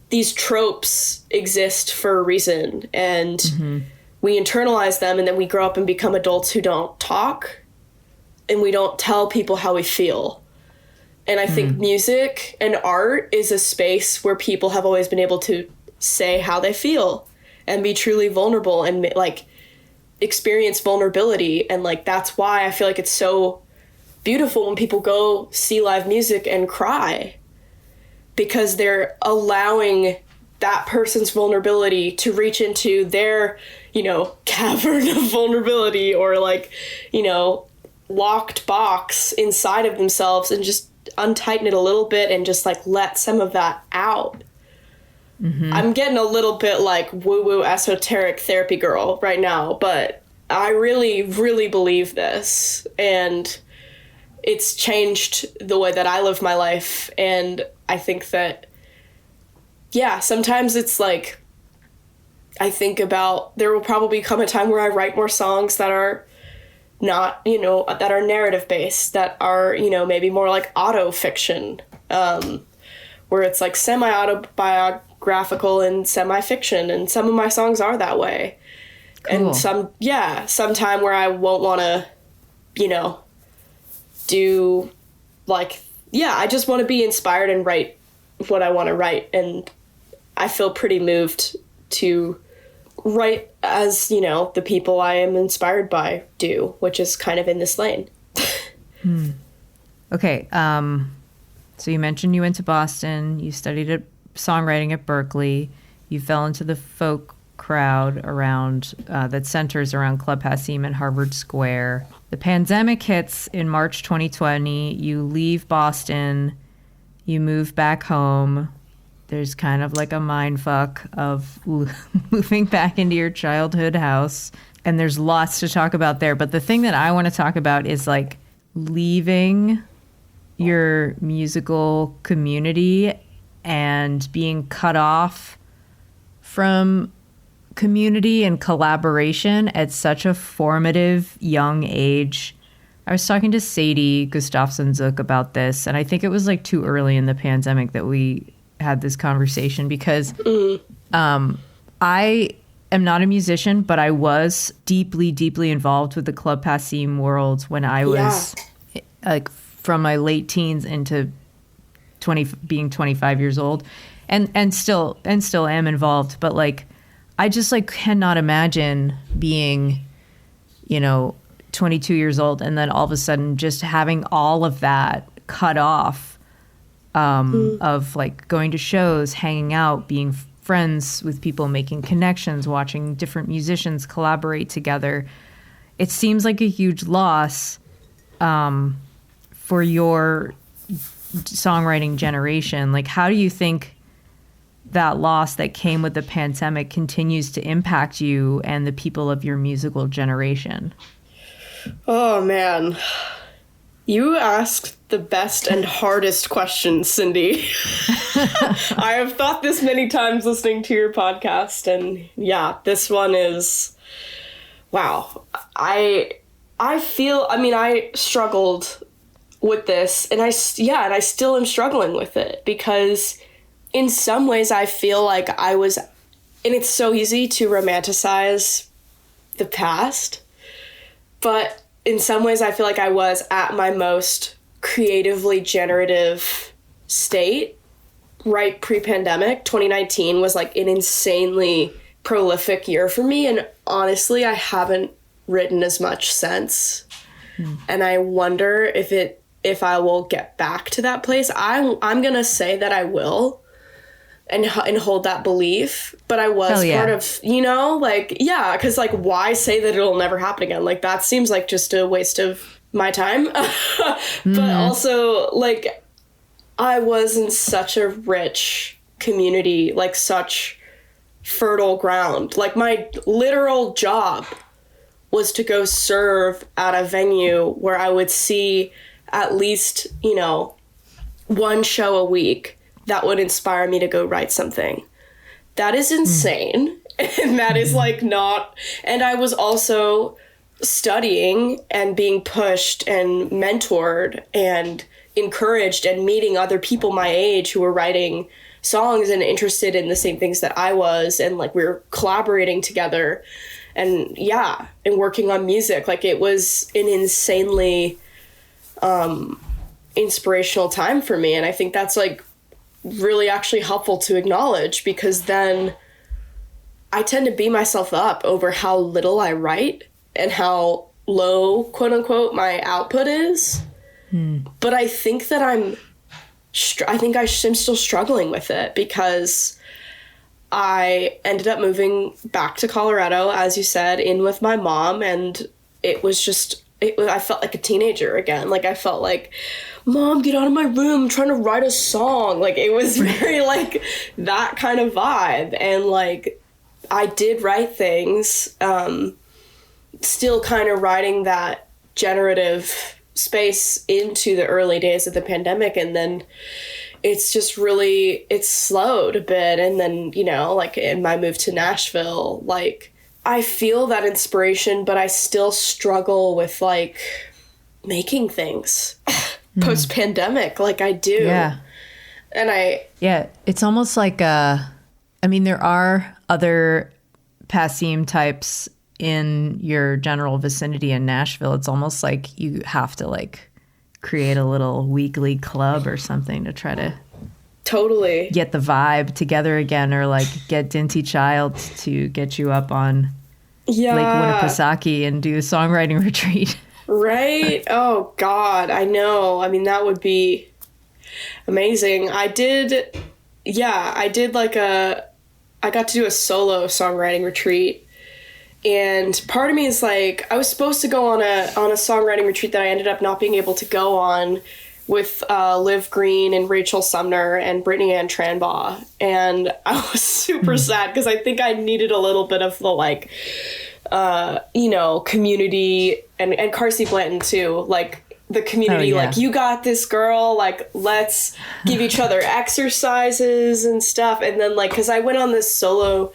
these tropes exist for a reason, and we internalize them, and then we grow up and become adults who don't talk, and we don't tell people how we feel. And I think music and art is a space where people have always been able to say how they feel and be truly vulnerable and, like, experience vulnerability. And, like, that's why I feel like it's so beautiful when people go see live music and cry, because they're allowing that person's vulnerability to reach into their, you know, cavern of vulnerability, or, like, you know, locked box inside of themselves, and just untighten it a little bit and just, like, let some of that out. I'm getting a little bit, like, woo-woo esoteric therapy girl right now, but I really, really believe this, and it's changed the way that I live my life. And I think that, yeah, sometimes it's like, I think about, there will probably come a time where I write more songs that are not, you know, that are narrative based, that are, you know, maybe more like auto fiction, where it's like semi-autobiographical and semi-fiction, and some of my songs are that way. Cool. And sometime where I won't want to, you know, do, like, I just want to be inspired and write what I want to write. And I feel pretty moved to write as, you know, the people I am inspired by do, which is kind of in this lane. Okay. So you mentioned you went to Boston, you studied songwriting at Berkeley, you fell into the folk crowd around that centers around Club Hassim and Harvard Square. The pandemic hits in March 2020. You leave Boston, you move back home. There's kind of like a mind fuck of moving back into your childhood house, and there's lots to talk about there. But the thing that I want to talk about is, like, leaving your musical community and being cut off from community and collaboration at such a formative young age. I was talking to Sadie Gustafson-Zook about this, and I think it was, like, too early in the pandemic that we had this conversation, because I am not a musician, but I was deeply, deeply involved with the Club Hassim world when I was like from my late teens into being 25 years old, and still am involved. But, like, I just, like, cannot imagine being, you know, 22 years old and then all of a sudden just having all of that cut off, of, like, going to shows, hanging out, being friends with people, making connections, watching different musicians collaborate together. It seems like a huge loss for your songwriting generation. Like, how do you think that loss that came with the pandemic continues to impact you and the people of your musical generation? Oh, man. You asked the best and hardest questions, Cindy. I have thought this many times listening to your podcast, and yeah, this one is, wow. I feel, I mean, I struggled with this, and I still am struggling with it, because in some ways I feel like I was, and it's so easy to romanticize the past, but in some ways I feel like I was at my most creatively generative state right pre-pandemic. 2019 was, like, an insanely prolific year for me, and honestly I haven't written as much since. And I wonder if I will get back to that place. I'm gonna say that I will, and hold that belief, but I was part of, you know, like, yeah, because, like, why say that it'll never happen again? Like, that seems like just a waste of my time. But also, like, I was in such a rich community, like, such fertile ground. Like, my literal job was to go serve at a venue where I would see at least, you know, one show a week that would inspire me to go write something. That is insane. And that is, like, not, and I was also studying and being pushed and mentored and encouraged and meeting other people my age who were writing songs and interested in the same things that I was, and like we were collaborating together and and working on music. Like it was an insanely inspirational time for me, and I think that's like really actually helpful to acknowledge, because then I tend to beat myself up over how little I write and how low, quote unquote, my output is. But I think that I'm still struggling with it, because I ended up moving back to Colorado, as you said, in with my mom, and it was just, I felt like a teenager again. Like I felt like, Mom, get out of my room, I'm trying to write a song. Like it was very like that kind of vibe. And like I did write things, still kind of riding that generative space into the early days of the pandemic. And then it's just really, it's slowed a bit. And then, you know, like in my move to Nashville, like I feel that inspiration, but I still struggle with like making things post-pandemic. Like I do. Yeah. And it's almost like I mean, there are other Passim types in your general vicinity in Nashville. It's almost like you have to like create a little weekly club or something to try to totally get the vibe together again, or like get Dinty Child to get you up on Lake Winnipesaukee and do a songwriting retreat. Right? Oh God, I know. I mean, that would be amazing. I did like I got to do a solo songwriting retreat. And part of me is like, I was supposed to go on a songwriting retreat that I ended up not being able to go on, with Liv Green and Rachel Sumner and Brittany Ann Tranbaugh. And I was super sad, because I think I needed a little bit of the like, you know, community, and Carsey Blanton too, like the community, like, you got this, girl, like, let's give each other exercises and stuff. And then like, because I went on this solo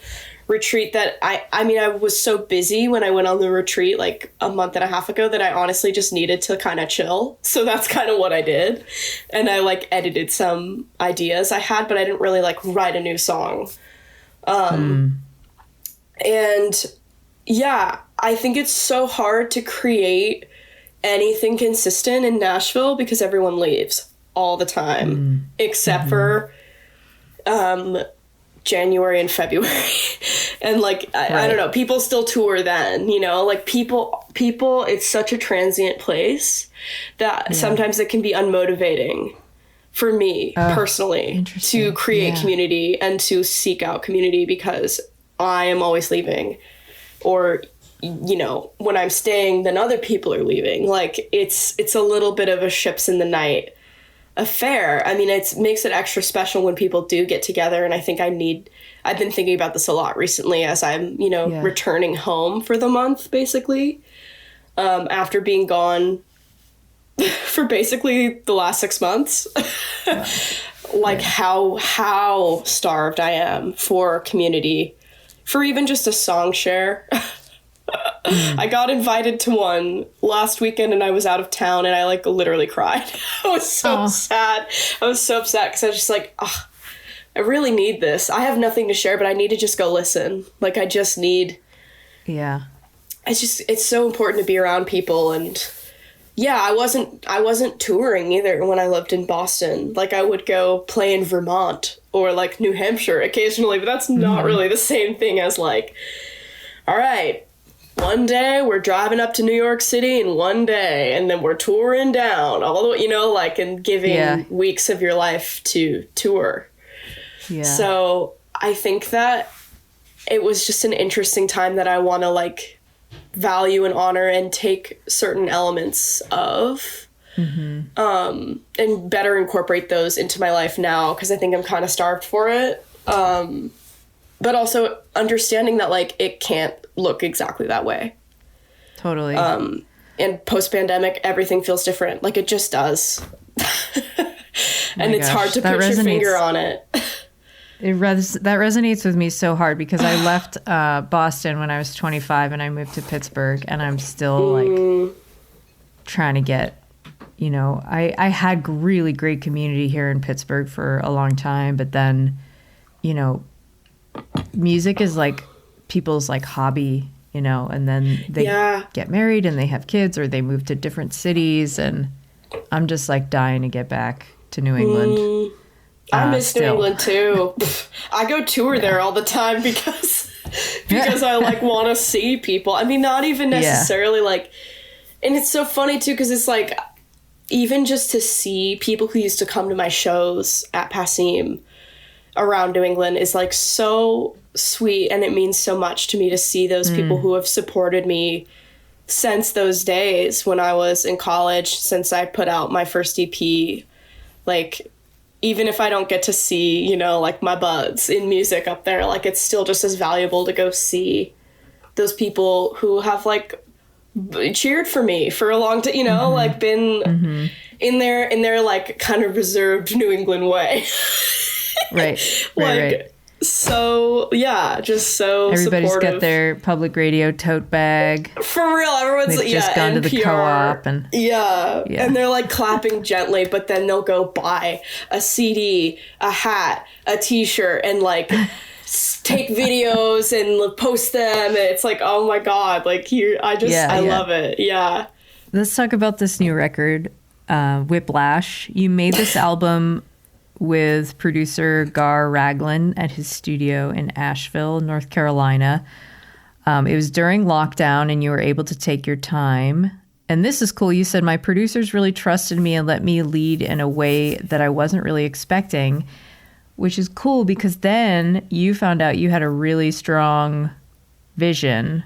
retreat that I mean, I was so busy when I went on the retreat like a month and a half ago that I honestly just needed to kind of chill. So that's kind of what I did. And I like edited some ideas I had, but I didn't really like write a new song. And yeah, I think it's so hard to create anything consistent in Nashville, because everyone leaves all the time, except for January and February. And like, I don't know, people still tour then, you know, like people, it's such a transient place that sometimes it can be unmotivating for me personally to create community and to seek out community, because I am always leaving. Or, you know, when I'm staying, then other people are leaving. Like it's a little bit of a ships in the night affair. I mean, it makes it extra special when people do get together. And I think I've been thinking about this a lot recently as I'm, you know, returning home for the month, basically, after being gone for basically the last 6 months. Like how starved I am for community, for even just a song share. I got invited to one last weekend and I was out of town and I like literally cried. I was so sad. I was so upset, because I was just like, I really need this. I have nothing to share, but I need to just go listen. Like I just need. Yeah. It's so important to be around people. And yeah, I wasn't touring either when I lived in Boston. Like I would go play in Vermont or like New Hampshire occasionally, but that's not really the same thing as like, all right, one day we're driving up to New York City in one day, and then we're touring down all the way, you know, like, and giving weeks of your life to tour. Yeah. So I think that it was just an interesting time that I want to like value and honor and take certain elements of, and better incorporate those into my life now, because I think I'm kind of starved for it. But also understanding that like it can't look exactly that way. Totally. And post-pandemic, everything feels different. Like it just does. And it's hard to put your finger on it. That resonates with me so hard, because I left Boston when I was 25 and I moved to Pittsburgh, and I'm still like trying to get, you know, I had really great community here in Pittsburgh for a long time, but then, you know, music is like people's like hobby, you know, and then they get married and they have kids or they move to different cities, and I'm just like dying to get back to New England. I miss New England too. I go tour there all the time because I like want to see people. I mean, not even necessarily like, and it's so funny too, because it's like, even just to see people who used to come to my shows at Passim around New England is like so sweet, and it means so much to me to see those people who have supported me since those days when I was in college, since I put out my first EP. Like, even if I don't get to see, you know, like my buds in music up there, like it's still just as valuable to go see those people who have like cheered for me for a long time, you know, like been in their like kind of reserved New England way. Right. Like, so yeah, just so everybody's supportive. got their public radio tote bag. For real, everyone's They've just gone NPR, to the co-op and and they're like clapping gently, but then they'll go buy a CD, a hat, a T-shirt, and like take videos and post them. And it's like, oh my god, like I love it. Yeah. Let's talk about this new record, Whiplash. You made this album with producer Gar Raglan at his studio in Asheville, North Carolina. It was during lockdown and you were able to take your time. And this is cool. You said, my producers really trusted me and let me lead in a way that I wasn't really expecting, which is cool because then you found out you had a really strong vision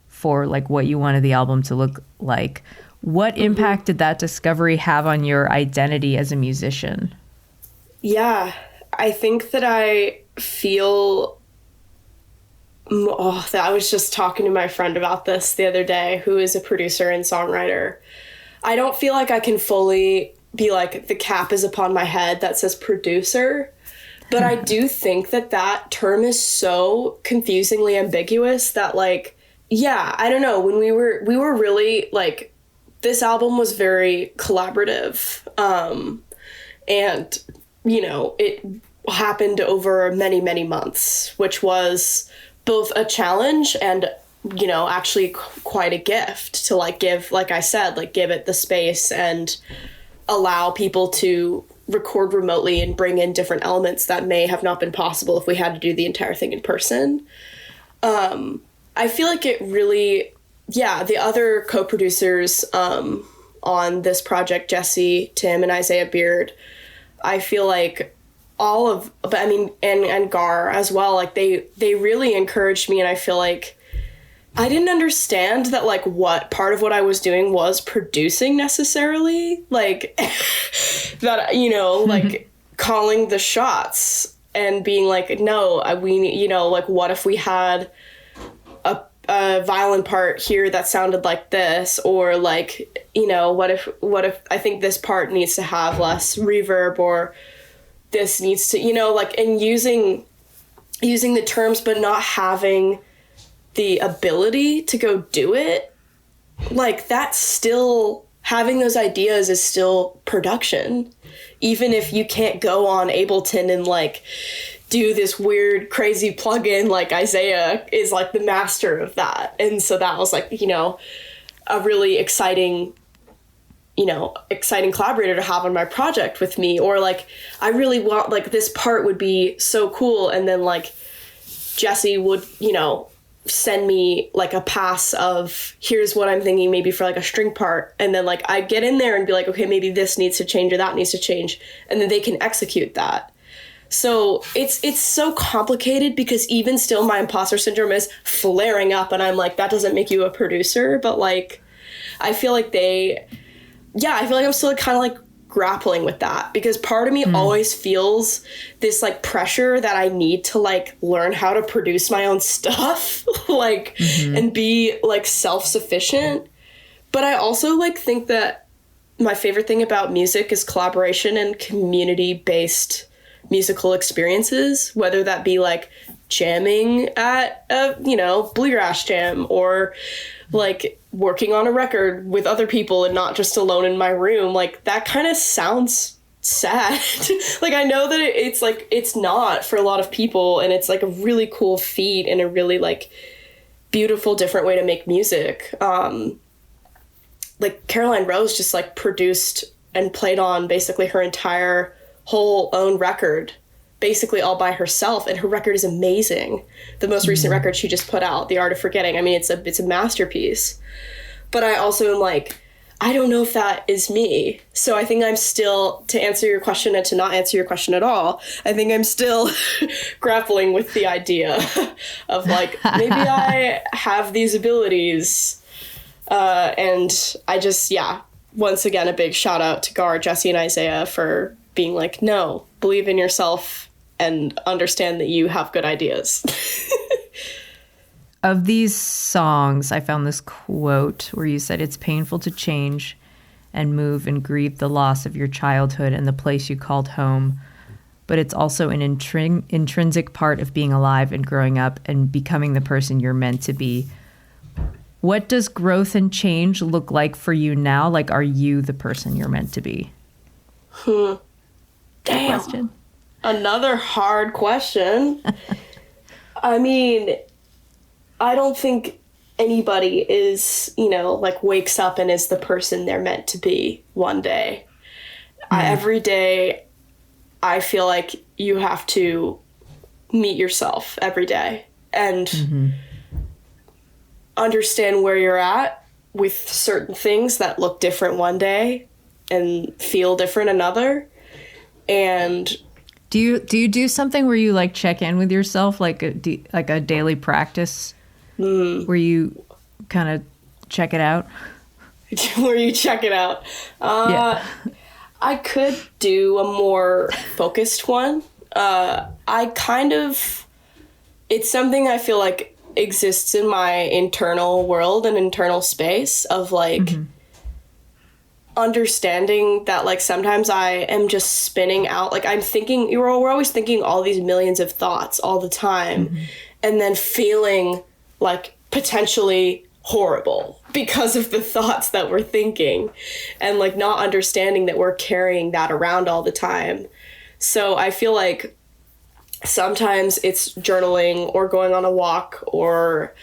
for like what you wanted the album to look like. What impact did that discovery have on your identity as a musician? Yeah, I think that I feel... that I was just talking to my friend about this the other day, who is a producer and songwriter. I don't feel like I can fully be like, the cap is upon my head that says producer. But I do think that that term is so confusingly ambiguous that like, yeah, I don't know. When we were really like, this album was very collaborative. And... you know, it happened over many, many months, which was both a challenge and, you know, actually quite a gift to like give, like I said, like give it the space and allow people to record remotely and bring in different elements that may have not been possible if we had to do the entire thing in person. I feel like it really, the other co-producers on this project, Jesse, Tim, and Isaiah Beard, I feel like and Gar as well, like they really encouraged me, and I feel like I didn't understand that like what part of what I was doing was producing necessarily, like that, you know, like calling the shots and being like, no, you know, like what if we had a violin part here that sounded like this, or like, you know, what if I think this part needs to have less reverb, or this needs to, you know, like, and using the terms but not having the ability to go do it, like that's still, having those ideas is still production, even if you can't go on Ableton and like do this weird, crazy plugin. Like Isaiah is like the master of that. And so that was like, you know, a really exciting collaborator to have on my project with me. Or like, I really want, like, this part would be so cool. And then like Jesse would, you know, send me like a pass of, here's what I'm thinking maybe for like a string part. And then like I'd get in there and be like, okay, maybe this needs to change or that needs to change. And then they can execute that. So it's so complicated because even still my imposter syndrome is flaring up, and I'm like, that doesn't make you a producer. But like, I feel like I'm still kind of like grappling with that, because part of me always feels this like pressure that I need to like learn how to produce my own stuff, like, and be like self-sufficient. But I also like think that my favorite thing about music is collaboration and community-based musical experiences, whether that be like jamming at a, bluegrass jam, or like working on a record with other people and not just alone in my room. Like, that kind of sounds sad. Like, I know that it's like, it's not for a lot of people, and it's like a really cool feat and a really like beautiful, different way to make music. Like, Caroline Rose just like produced and played on basically her entire whole own record, basically all by herself, and her record is amazing. The most recent record she just put out, The Art of Forgetting, I mean, it's a masterpiece. But I also am like, I don't know if that is me. So I think I'm still, to answer your question and to not answer your question at all, I think I'm still grappling with the idea of like, maybe I have these abilities. And I just, once again, a big shout out to Gar, Jesse, and Isaiah for being like, no, believe in yourself and understand that you have good ideas. Of these songs, I found this quote where you said, it's painful to change and move and grieve the loss of your childhood and the place you called home, but it's also an intrinsic part of being alive and growing up and becoming the person you're meant to be. What does growth and change look like for you now? Like, are you the person you're meant to be? Damn. Question. Another hard question. I mean, I don't think anybody is, like wakes up and is the person they're meant to be one day. Every day, I feel like you have to meet yourself every day and understand where you're at with certain things that look different one day and feel different another. And do you do something where you like check in with yourself, like a daily practice where you kind of check it out? Where you check it out? I could do a more focused one. It's something I feel like exists in my internal world and internal space of like understanding that like sometimes I am just spinning out, like I'm thinking, we're always thinking all these millions of thoughts all the time, and then feeling like potentially horrible because of the thoughts that we're thinking, and like not understanding that we're carrying that around all the time. So I feel like sometimes it's journaling or going on a walk, or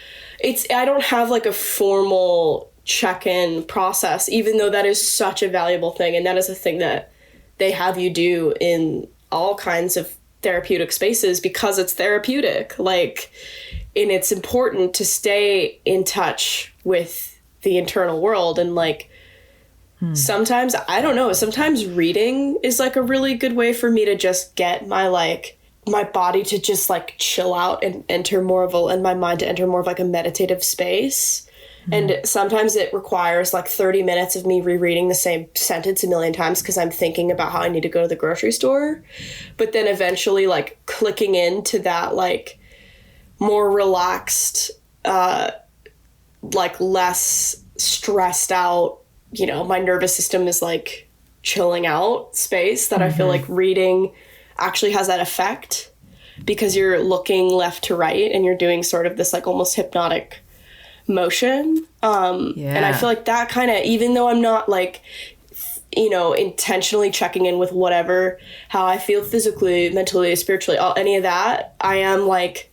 I don't have like a formal check-in process, even though that is such a valuable thing. And that is a thing that they have you do in all kinds of therapeutic spaces because it's therapeutic. Like, and it's important to stay in touch with the internal world. And like, sometimes, I don't know, sometimes reading is like a really good way for me to just get my body to just like chill out and enter more of and my mind to enter more of like a meditative space. And sometimes it requires like 30 minutes of me rereading the same sentence a million times because I'm thinking about how I need to go to the grocery store. But then eventually like clicking into that like more relaxed, like less stressed out, my nervous system is like chilling out space that I feel like reading actually has that effect, because you're looking left to right and you're doing sort of this like almost hypnotic motion. And I feel like that kind of, even though I'm not like, intentionally checking in with how I feel physically, mentally, spiritually, any of that, I am like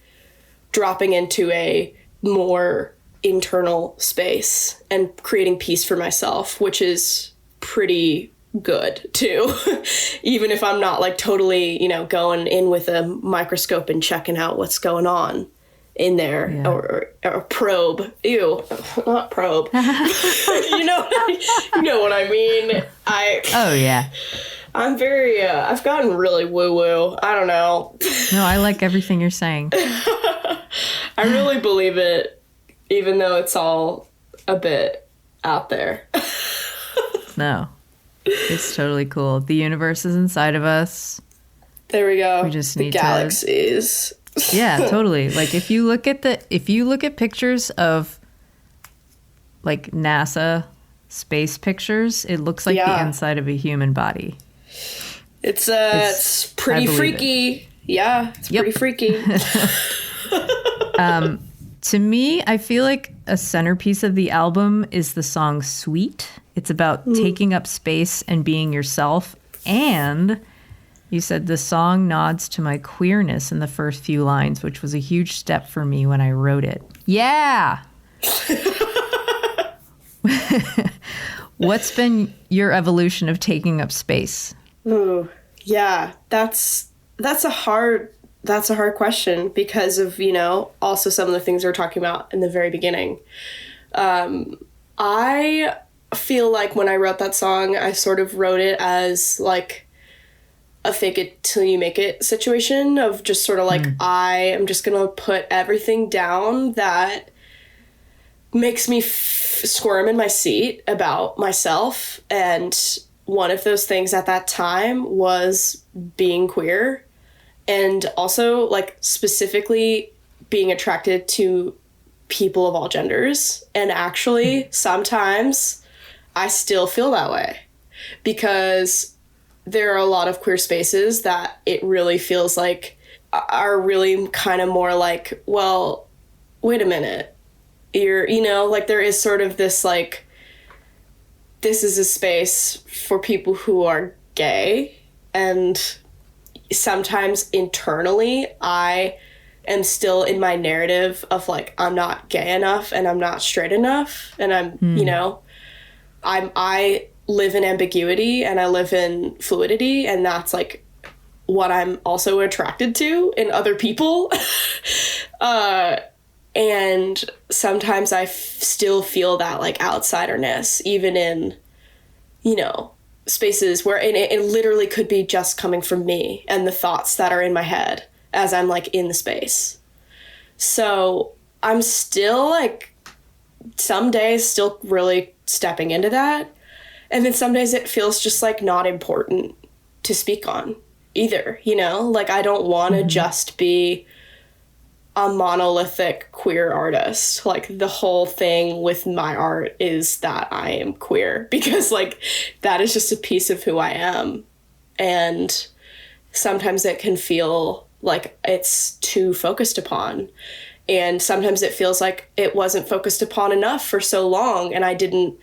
dropping into a more internal space and creating peace for myself, which is pretty good too. Even if I'm not like totally, going in with a microscope and checking out what's going on in there, or probe. Ew, not probe. you know what I mean? I'm very, I've gotten really woo-woo. I don't know. No, I like everything you're saying. I really believe it, even though it's all a bit out there. No, it's totally cool. The universe is inside of us. There we go. We just need galaxies. Yeah, totally. Like if you look at pictures of like NASA space pictures, it looks like the inside of a human body. It's pretty freaky. Yeah, it's pretty freaky. To me, I feel like a centerpiece of the album is the song Sweet. It's about taking up space and being yourself. And you said the song nods to my queerness in the first few lines, which was a huge step for me when I wrote it. Yeah. What's been your evolution of taking up space? Ooh, yeah, that's a hard question because of, also some of the things we were talking about in the very beginning. I feel like when I wrote that song, I sort of wrote it as like a fake it till you make it situation of just sort of like, I am just going to put everything down that makes me squirm in my seat about myself. And one of those things at that time was being queer. And also, like, specifically being attracted to people of all genders. And actually, sometimes I still feel that way. Because there are a lot of queer spaces that it really feels like are really kind of more like, well, wait a minute. Like, there is sort of this, like, this is a space for people who are gay. And sometimes internally I am still in my narrative of like, I'm not gay enough and I'm not straight enough. And I live in ambiguity and I live in fluidity. And that's like what I'm also attracted to in other people. And sometimes I still feel that like outsiderness, even in, spaces where it literally could be just coming from me and the thoughts that are in my head as I'm like in the space. So I'm still like some days still really stepping into that. And then some days it feels just like not important to speak on either, like I don't want to just be a monolithic queer artist. Like the whole thing with my art is that I am queer because like that is just a piece of who I am. And sometimes it can feel like it's too focused upon. And sometimes it feels like it wasn't focused upon enough for so long and I didn't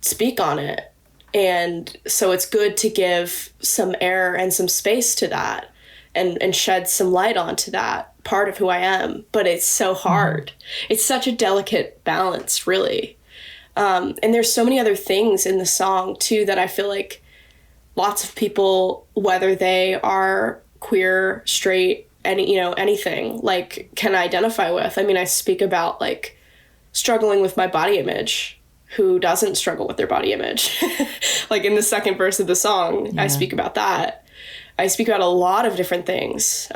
speak on it. And so it's good to give some air and some space to that and shed some light onto that part of who I am, but it's so hard. It's such a delicate balance, really. And there's so many other things in the song too that I feel like lots of people, whether they are queer, straight, anything, like can identify with. I mean, I speak about like struggling with my body image. Who doesn't struggle with their body image? Like in the second verse of the song, I speak about that. I speak about a lot of different things.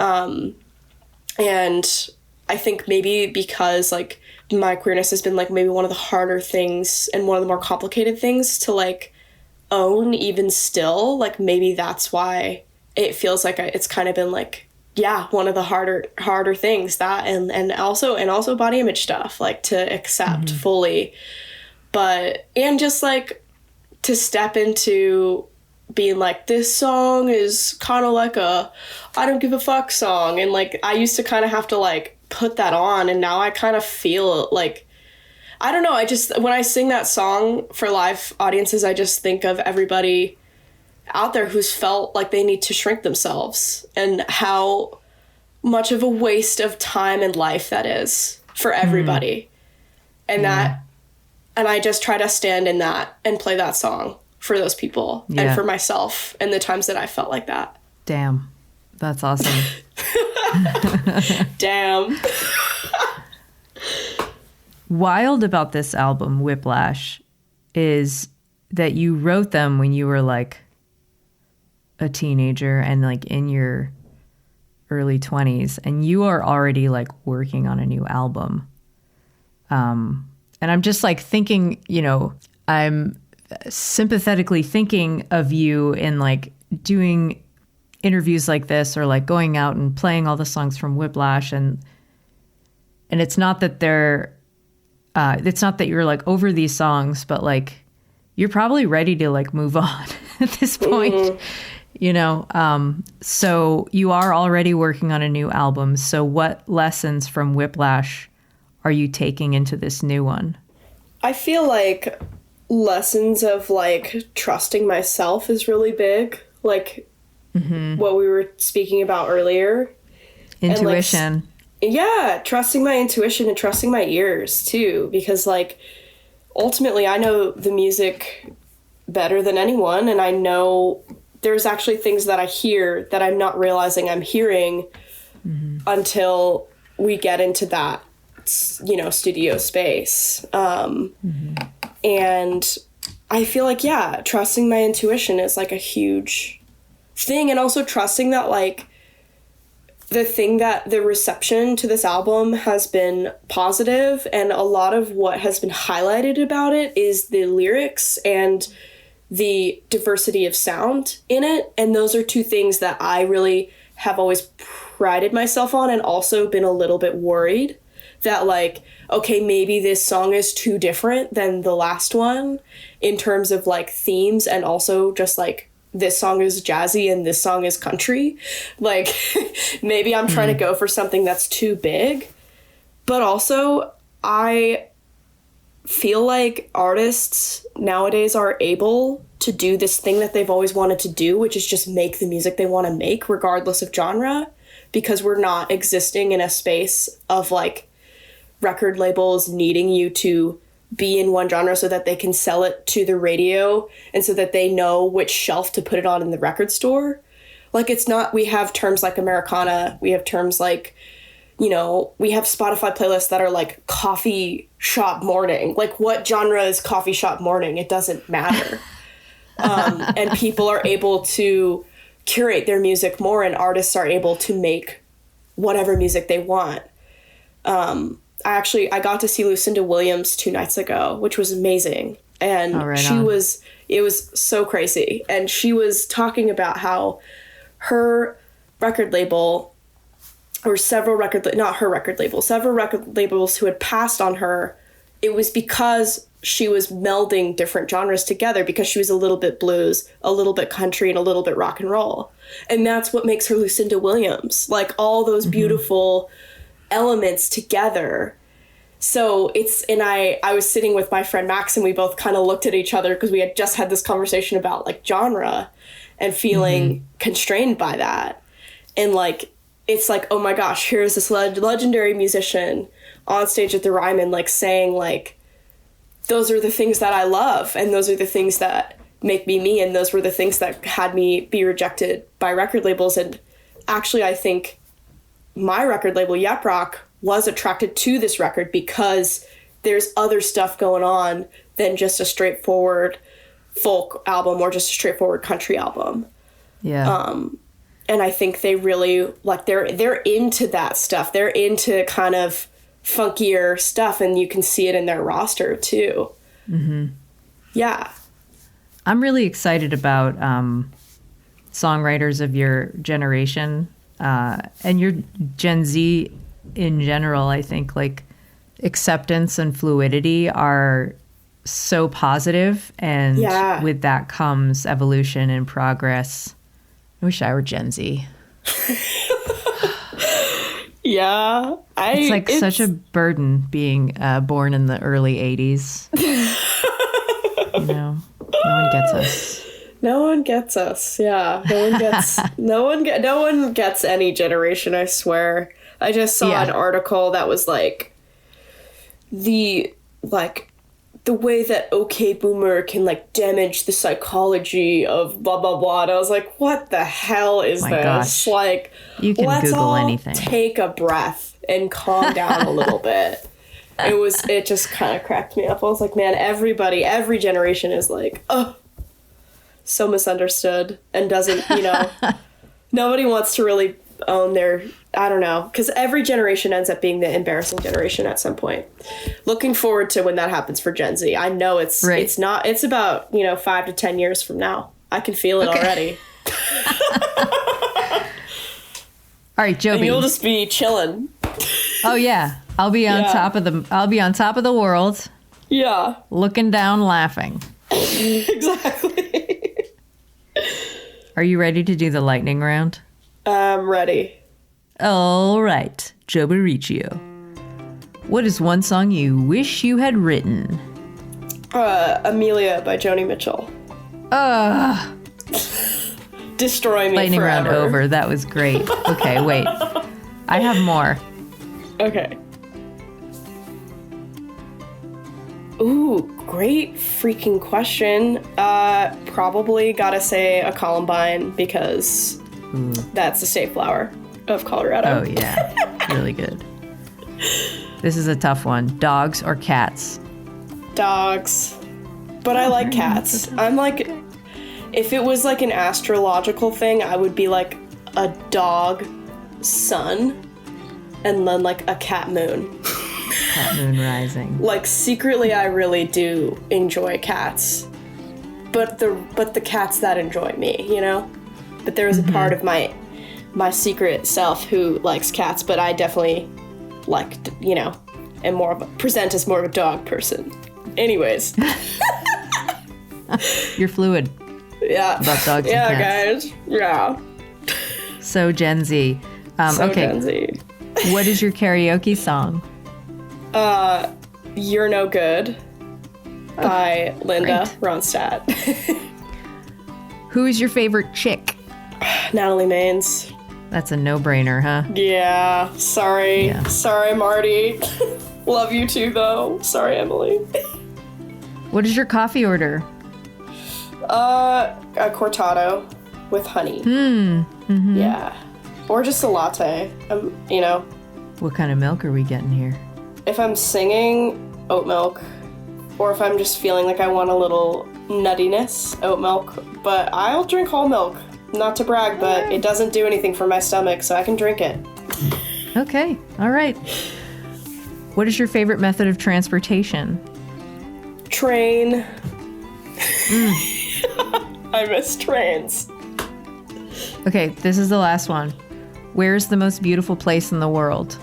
And I think maybe because like my queerness has been like maybe one of the harder things and one of the more complicated things to like own even still, like maybe that's why it feels like it's kind of been like, yeah, one of the harder things that and also body image stuff like to accept fully. But and just like to step into being like, this song is kind of like a I don't give a fuck song. And like, I used to kind of have to like put that on. And now I kind of feel like, I don't know. I just, when I sing that song for live audiences, I just think of everybody out there who's felt like they need to shrink themselves and how much of a waste of time and life that is for everybody. And and I just try to stand in that and play that song for those people and for myself and the times that I felt like that. Damn. That's awesome. Damn. Wild about this album, Whiplash, is that you wrote them when you were like a teenager and like in your early 20s, and you are already like working on a new album. And I'm just like thinking, I'm sympathetically thinking of you in like doing interviews like this or like going out and playing all the songs from Whiplash, and it's not that it's not that you're like over these songs, but like you're probably ready to like move on at this point. So you are already working on a new album. So what lessons from Whiplash are you taking into this new one? I feel like lessons of like trusting myself is really big. Like what we were speaking about earlier. Intuition. Yeah, trusting my intuition and trusting my ears too, because like ultimately I know the music better than anyone, and I know there's actually things that I hear that I'm not realizing I'm hearing until we get into that, studio space. And I feel like, yeah, trusting my intuition is like a huge thing, and also trusting that like the reception to this album has been positive, and a lot of what has been highlighted about it is the lyrics and the diversity of sound in it. And those are two things that I really have always prided myself on, and also been a little bit worried that like, okay, maybe this song is too different than the last one in terms of like themes, and also just like this song is jazzy and this song is country. Like maybe I'm trying to go for something that's too big. But also I feel like artists nowadays are able to do this thing that they've always wanted to do, which is just make the music they want to make regardless of genre, because we're not existing in a space of like record labels needing you to be in one genre so that they can sell it to the radio and so that they know which shelf to put it on in the record store. Like it's not, we have terms like Americana, we have terms like, we have Spotify playlists that are like coffee shop morning. Like what genre is coffee shop morning? It doesn't matter. And people are able to curate their music more, and artists are able to make whatever music they want. I got to see Lucinda Williams 2 nights ago, which was amazing. And it was so crazy. And she was talking about how her record label, or several record labels who had passed on her, it was because she was melding different genres together, because she was a little bit blues, a little bit country, and a little bit rock and roll. And that's what makes her Lucinda Williams, like all those beautiful elements together. So I was sitting with my friend Max, and we both kind of looked at each other because we had just had this conversation about like genre and feeling constrained by that. And like, it's like, oh my gosh, here's this legendary musician on stage at the Ryman, like saying like, those are the things that I love, and those are the things that make me me, and those were the things that had me be rejected by record labels. And actually, I think my record label, Yap Rock, was attracted to this record because there's other stuff going on than just a straightforward folk album or just a straightforward country album. Yeah. And I think they really like they're into that stuff. They're into kind of funkier stuff, and you can see it in their roster too. Yeah. I'm really excited about songwriters of your generation and your Gen Z in general. I think like acceptance and fluidity are so positive, and with that comes evolution and progress. I wish I were Gen Z. Yeah. It's such a burden being born in the early 80s. No one gets us. No one gets us. Yeah. No one gets any generation, I swear. I just saw an article that was like the way that OK Boomer can like damage the psychology of blah blah blah. And I was like, what the hell is this? Gosh. Like, you can let's Google all anything. Take a breath and calm down a little bit. It just kind of cracked me up. I was like, man, every generation is like, oh, so misunderstood, and doesn't, nobody wants to really own their, I don't know, because every generation ends up being the embarrassing generation at some point. Looking forward to when that happens for Gen Z. I know it's about 5 to 10 years from now. I can feel it already. All right, Jobi. And you'll just be chilling. Oh yeah, I'll be on top of the world. Yeah. Looking down, laughing. Exactly. Are you ready to do the lightning round? I'm ready. All right, Jobi Riccio. What is one song you wish you had written? Amelia by Joni Mitchell. Destroy me lightning forever. round over. That was great. Okay, wait. I have more. Okay. Ooh, great freaking question. Probably gotta say a Columbine because that's the state flower of Colorado. Oh, yeah. Really good. This is a tough one. Dogs or cats? Dogs. But I like cats. I'm like, if it was like an astrological thing, I would be like a dog sun and then like a cat moon. Cat moon rising. Like secretly I really do enjoy cats. But the cats that enjoy me, you know? But there is a part of my secret self who likes cats, but I definitely like, you know, present as more of a dog person. Anyways. You're fluid. Yeah. About dogs and cats. Guys. Yeah. So Gen Z. Okay. Gen Z. What is your karaoke song? You're No Good by Linda great. Ronstadt. Who is your favorite chick? Natalie Maines. That's a no-brainer, huh? Yeah. Sorry. Yeah. Sorry, Marty. Love you too, though. Sorry, Emily. What is your coffee order? A cortado with honey. Yeah. Or just a latte. You know, What kind of milk are we getting here? if I'm singing, oat milk. Or if I'm just feeling like I want a little nuttiness, oat milk. But I'll drink whole milk. Not to brag, but it doesn't do anything for my stomach, so I can drink it. Okay. All right. What is your favorite method of transportation? Train. I miss trains. Okay, this is the last one. Where's the most beautiful place in the world?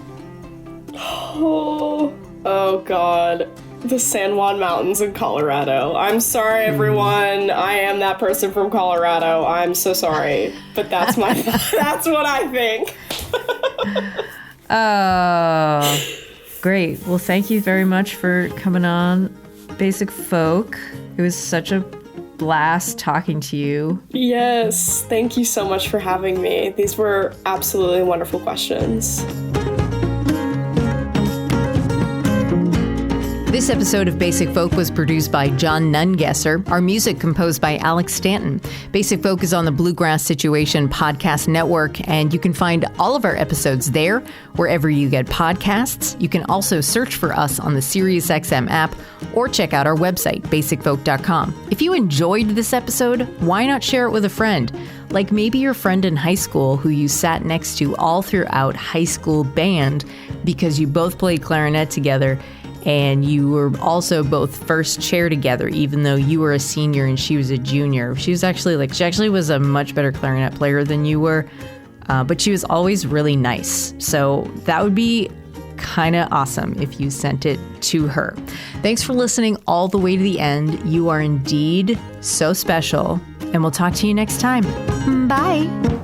Oh God. The San Juan Mountains in Colorado. I'm sorry, everyone. I am that person from Colorado. I'm so sorry. But that's that's what I think. Oh, great. Well, thank you very much for coming on Basic Folk. It was such a blast talking to you. Yes. Thank you so much for having me. These were absolutely wonderful questions. This episode of Basic Folk was produced by John Nungesser. Our music composed by Alex Stanton. Basic Folk is on the Bluegrass Situation Podcast Network, and you can find all of our episodes there, wherever you get podcasts. You can also search for us on the SiriusXM app or check out our website, basicfolk.com. If you enjoyed this episode, why not share it with a friend? Like maybe your friend in high school who you sat next to all throughout high school band because you both played clarinet together and you were also both first chair together, even though you were a senior and she was a junior. She actually was a much better clarinet player than you were, but she was always really nice. So that would be kind of awesome if you sent it to her. Thanks for listening all the way to the end. You are indeed so special, and we'll talk to you next time. Bye.